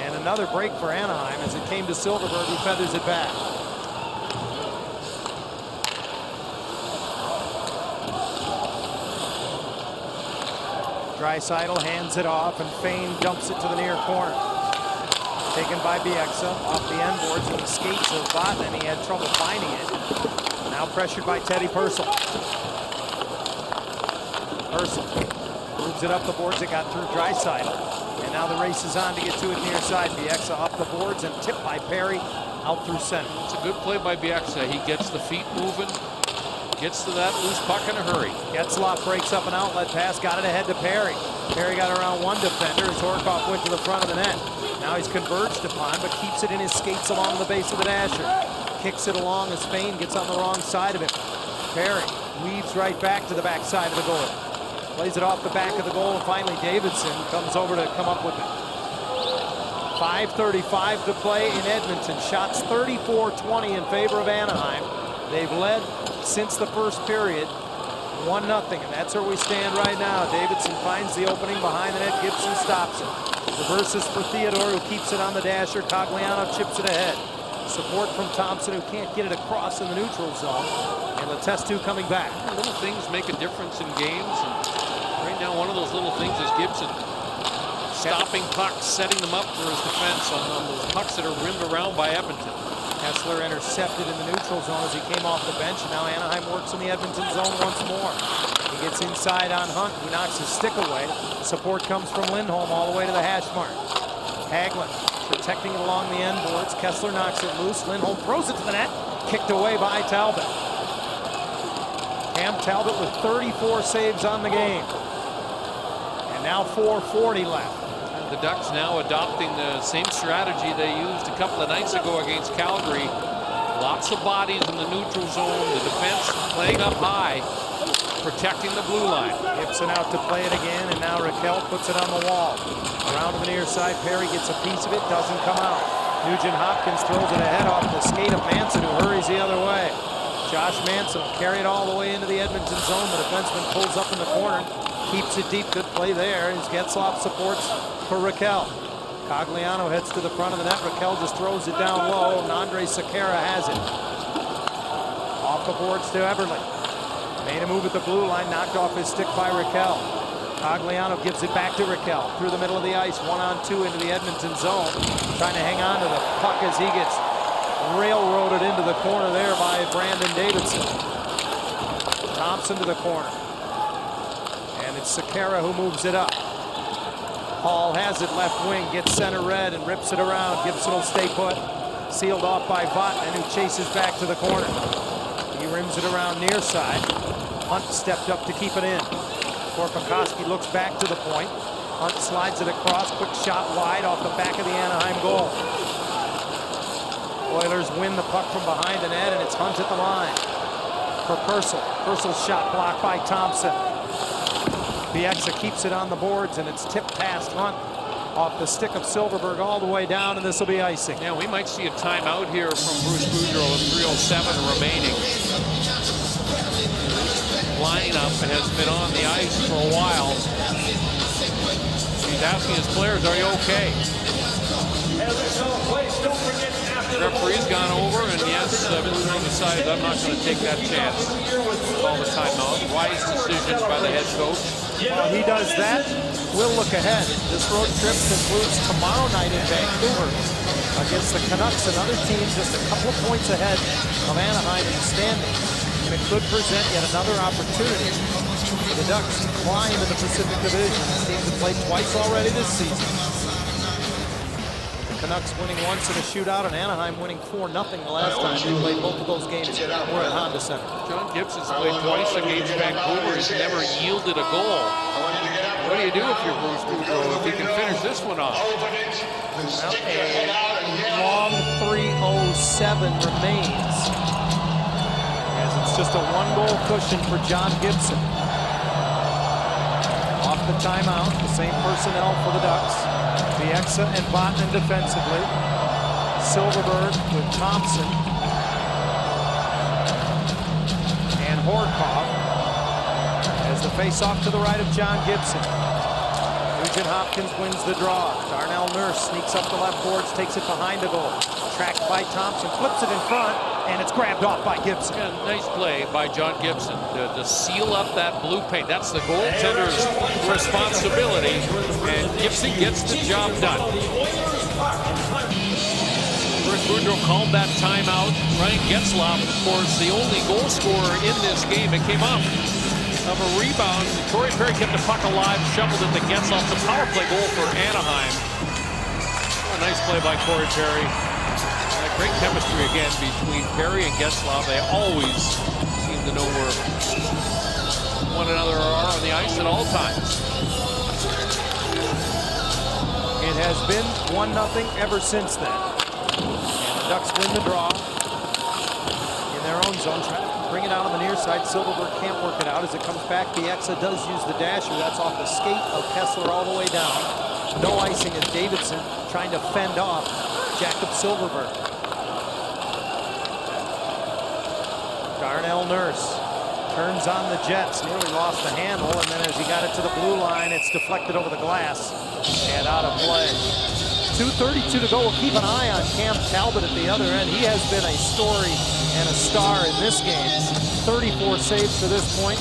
and another break for Anaheim as it came to Silverberg, who feathers it back. Draisaitl hands it off, and Fane dumps it to the near corner. Taken by Bieksa off the end boards with the skates of Vatanen. He had trouble finding it. Now pressured by Teddy Purcell. Purcell moves it up the boards. It got through Draisaitl. And now the race is on to get to it near side. Bieksa up the boards and tipped by Perry out through center. It's a good play by Bieksa. He gets the feet moving, gets to that loose puck in a hurry. Getzlaf breaks up an outlet pass, got it ahead to Perry. Perry got around one defender as Horkoff went to the front of the net. Now he's converged upon, but keeps it in his skates along the base of the dasher. Kicks it along as Fane gets on the wrong side of it. Perry weaves right back to the back side of the goal. Plays it off the back of the goal, and finally Davidson comes over to come up with it. 5:35 to play in Edmonton. Shots 34-20 in favor of Anaheim. They've led since the first period, 1-0, and that's where we stand right now. Davidson finds the opening behind the net. Gibson stops it. Reverses for Theodore, who keeps it on the dasher. Cogliano chips it ahead. Support from Thompson, who can't get it across in the neutral zone. And Letestu coming back. Little things make a difference in games. And right now, one of those little things is Gibson stopping pucks, setting them up for his defense on those pucks that are rimmed around by Edmonton. Kessler intercepted in the neutral zone as he came off the bench. And now Anaheim works in the Edmonton zone once more. He gets inside on Hunt, who knocks his stick away. Support comes from Lindholm all the way to the hash mark. Hagelin protecting it along the end boards. Kessler knocks it loose. Lindholm throws it to the net. Kicked away by Talbot. Cam Talbot with 34 saves on the game. And now 4:40 left. The Ducks now adopting the same strategy they used a couple of nights ago against Calgary. Lots of bodies in the neutral zone. The defense playing up high, protecting the blue line. Gibson out to play it again, and now Raquel puts it on the wall. Around to the near side, Perry gets a piece of it, doesn't come out. Nugent Hopkins throws it ahead off the skate of Manson, who hurries the other way. Josh Manson will carry it all the way into the Edmonton zone. The defenseman pulls up in the corner, keeps it deep. Good play there as Getzlaf supports for Raquel. Cogliano heads to the front of the net. Raquel just throws it down low, and Andre Sekera has it. Off the boards to Everly. Made a move at the blue line, knocked off his stick by Raquel. Cogliano gives it back to Raquel through the middle of the ice, 1-on-2 into the Edmonton zone. Trying to hang on to the puck as he gets railroaded into the corner there by Brandon Davidson. Thompson to the corner. And it's Sekera who moves it up. Hall has it left wing, gets center red and rips it around. Gibson will stay put. Sealed off by Vatanen, who chases back to the corner. He rims it around near side. Hunt stepped up to keep it in. Korpikoski looks back to the point. Hunt slides it across, quick shot wide off the back of the Anaheim goal. Oilers win the puck from behind the net, and it's Hunt at the line for Purcell. Purcell's shot blocked by Thompson. Bieksa keeps it on the boards, and it's tipped past Hunt off the stick of Silfverberg all the way down, and this will be icing. Yeah, we might see a timeout here from Bruce Boudreau with 3:07 remaining. Lineup has been on the ice for a while. He's asking his players, are you okay? The referee's gone over, and yes, Boudreau decides I'm not going to take that chance. Call the timeout. Wise decision by the head coach. While he does that, we'll look ahead. This road trip concludes tomorrow night in Vancouver against the Canucks, another team just a couple of points ahead of Anaheim in the standings. And it could present yet another opportunity for the Ducks to climb in the Pacific Division. These teams have played twice already this season. The Canucks winning once in a shootout, and Anaheim winning 4-0 the last time they played both of those games. We're at Honda Center. John Gibson's played twice against Vancouver. He's never yielded a goal. What do you do if you're Bruce Boudreau if you can finish this one off? Well, a long 3:07 remains, as it's just a one-goal cushion for John Gibson. Off the timeout, the same personnel for the Ducks. Bieksa and Vatanen defensively. Silfverberg with Thompson and Horkov as the face-off to the right of John Gibson. Nugent Hopkins wins the draw. Darnell Nurse sneaks up the left boards, takes it behind the goal. Tracked by Thompson, flips it in front, and it's grabbed off by Gibson. Yeah, nice play by John Gibson to seal up that blue paint. That's the goaltender's responsibility, and Gibson gets the job done. Bruce Boudreau called that timeout. Ryan Getzlaf, of course, the only goal scorer in this game. It came off of a rebound. Corey Perry kept the puck alive, shoveled it to Getzlaf. The power play goal for Anaheim. Oh, nice play by Corey Perry. Great chemistry again between Perry and Getzlaf. They always seem to know where one another are on the ice at all times. It has been 1-0 ever since then. And the Ducks win the draw in their own zone. Trying to bring it out on the near side. Silfverberg can't work it out as it comes back. Bieksa does use the dasher. That's off the skate of Kessler all the way down. No icing as Davidson trying to fend off Jakob Silfverberg. Darnell Nurse turns on the Jets, nearly lost the handle, and then as he got it to the blue line, it's deflected over the glass and out of play. 2:32 to go. We'll keep an eye on Cam Talbot at the other end. He has been a story and a star in this game. 34 saves to this point.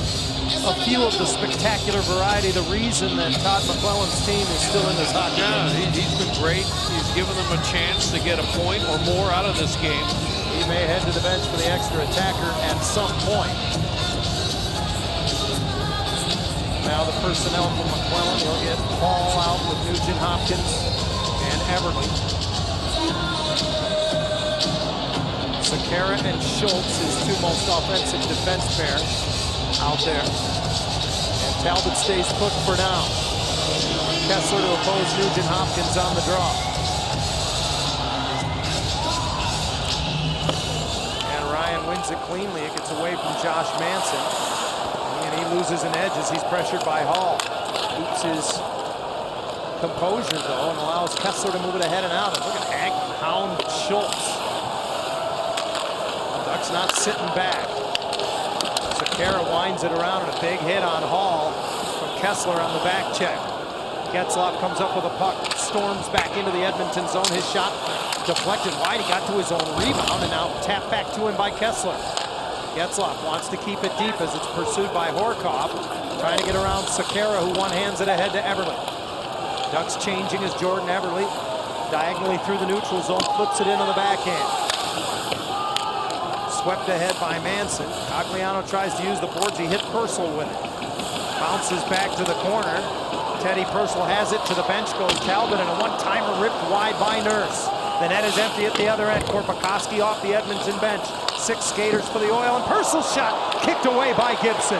A few of the spectacular variety. The reason that Todd McClellan's team is still in this hockey game. He's been great. He's given them a chance to get a point or more out of this game. He may head to the bench for the extra attacker at some point. Now the personnel from McClellan. He'll get Paul out with Nugent Hopkins and Everly. Sekera and Schultz, his two most offensive defense pair, out there. And Talbot stays put for now. Kessler to oppose Nugent Hopkins on the draw. And Ryan wins it cleanly. It gets away from Josh Manson. And he loses an edge as he's pressured by Hall. Keeps his composure, though, and allows Kessler to move it ahead and out. And look at hound Schultz. The Ducks not sitting back. Sekera winds it around, and a big hit on Hall from Kessler on the back check. Getzlaf comes up with a puck, storms back into the Edmonton zone. His shot deflected wide. He got to his own rebound, and now tapped back to him by Kessler. Getzlaf wants to keep it deep as it's pursued by Horkov, trying to get around Sekera, who one-hands it ahead to Everly. Ducks changing as Jordan Everly diagonally through the neutral zone, flips it in on the backhand. Swept ahead by Manson. Cogliano tries to use the boards. He hit Purcell with it. Bounces back to the corner. Teddy Purcell has it. To the bench goes Talbot, and a one-timer ripped wide by Nurse. The net is empty at the other end. Korpikoski off the Edmonton bench. 6 skaters for the Oil, and Purcell's shot kicked away by Gibson.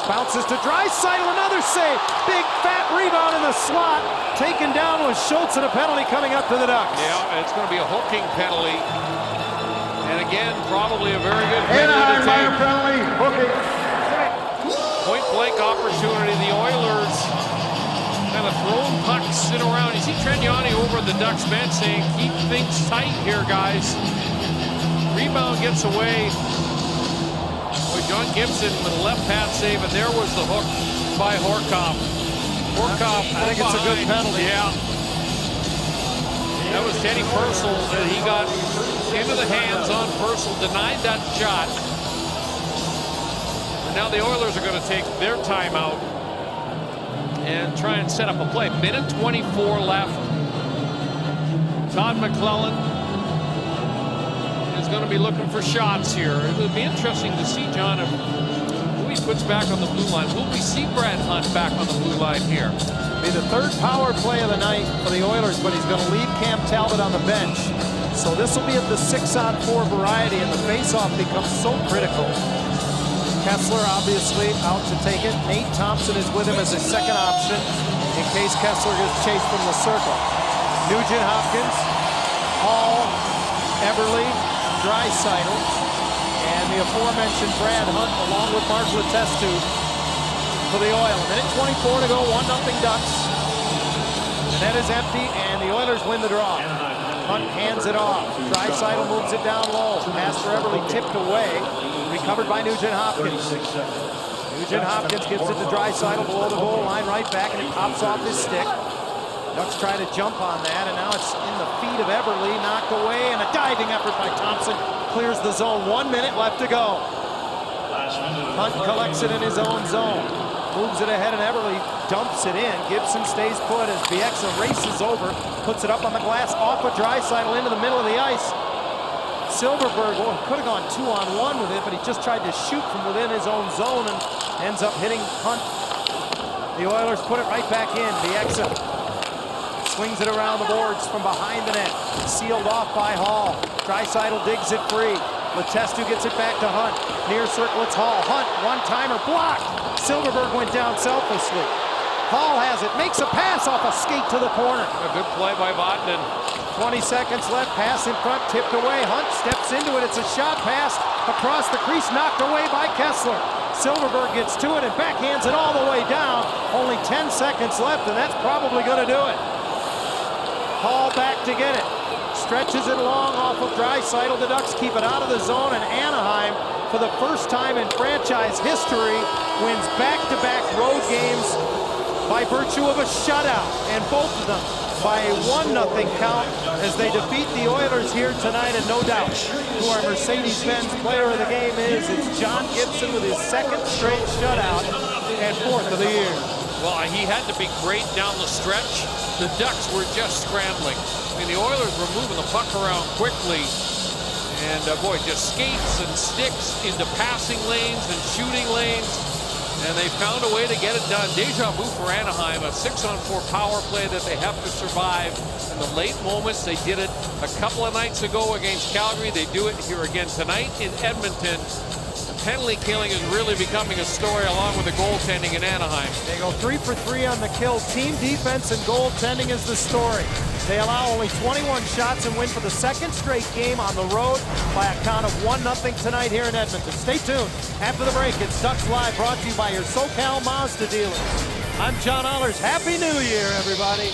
Bounces to Draisaitl, another save. Big fat rebound in the slot. Taken down with Schultz, and a penalty coming up to the Ducks. Yeah, it's going to be a hooking penalty. And again, probably a very good penalty to take. Point-blank opportunity. The Oilers kind of throwing pucks in around. You see Trengiani over at the Ducks bench saying, keep things tight here, guys. Rebound gets away with John Gibson with a left pad save, and there was the hook by Horkoff. Horkoff, I think it's a good penalty. Yeah. That was Teddy Purcell, and he got into the hands on Purcell, denied that shot. And now the Oilers are going to take their timeout and try and set up a play. Minute 24 left. Todd McClellan is going to be looking for shots here. It would be interesting to see, John, if who he puts back on the blue line. Will we see Brad Hunt back on the blue line here? Be the 3rd power play of the night for the Oilers, but he's going to leave Cam Talbot on the bench. So this will be at the 6-on-4 variety, and the faceoff becomes so critical. Kessler obviously out to take it. Nate Thompson is with him as a second option in case Kessler gets chased from the circle. Nugent Hopkins, Hall, Eberle, Draisaitl, and the aforementioned Brad Hunt along with Mark Letestu for the Oil. A minute 24 to go, 1-0 Ducks. The net is empty, and the Oilers win the draw. Hunt hands it off. Draisaitl moves it down low. Pass for Eberle tipped away. Recovered by Nugent Hopkins. Nugent Hopkins gives it to Draisaitl below the goal line, right back, and it pops off his stick. Ducks try to jump on that, and now it's in the feet of Eberle, knocked away, and a diving effort by Thompson clears the zone. 1 minute left to go. Hunt collects it in his own zone. Moves it ahead, and Eberle dumps it in. Gibson stays put as Bieksa races over, puts it up on the glass, off of Draisaitl into the middle of the ice. Silverberg could have gone 2-on-1 with it, but he just tried to shoot from within his own zone and ends up hitting Hunt. The Oilers put it right back in. Bieksa swings it around the boards from behind the net. Sealed off by Hall. Draisaitl digs it free. Letestu gets it back to Hunt. Near circle, it's Hall. Hunt, one-timer, blocked. Silverberg went down selflessly. Hall has it, makes a pass off a skate to the corner. A good play by Vatanen. 20 seconds left, pass in front, tipped away. Hunt steps into it, it's a shot pass across the crease, knocked away by Kessler. Silverberg gets to it and backhands it all the way down. Only 10 seconds left, and that's probably going to do it. Hall back to get it. Stretches it long off of Draisaitl. The Ducks keep it out of the zone, and Anaheim, for the first time in franchise history, wins back-to-back road games by virtue of a shutout, and both of them by a 1-0 count as they defeat the Oilers here tonight. And no doubt who our Mercedes-Benz player of the game is. It's John Gibson with his 2nd straight shutout and 4th of the year. Well, he had to be great down the stretch. The Ducks were just scrambling. I mean, the Oilers were moving the puck around quickly. And boy, just skates and sticks into passing lanes and shooting lanes. And they found a way to get it done. Deja vu for Anaheim, a 6-on-4 power play that they have to survive. In the late moments, they did it a couple of nights ago against Calgary. They do it here again tonight in Edmonton. The penalty killing is really becoming a story along with the goaltending in Anaheim. They go 3 for 3 on the kill. Team defense and goaltending is the story. They allow only 21 shots and win for the 2nd straight game on the road by a count of 1-0 tonight here in Edmonton. Stay tuned. After the break, it's Ducks Live, brought to you by your SoCal Mazda dealers. I'm John Allers. Happy New Year, everybody.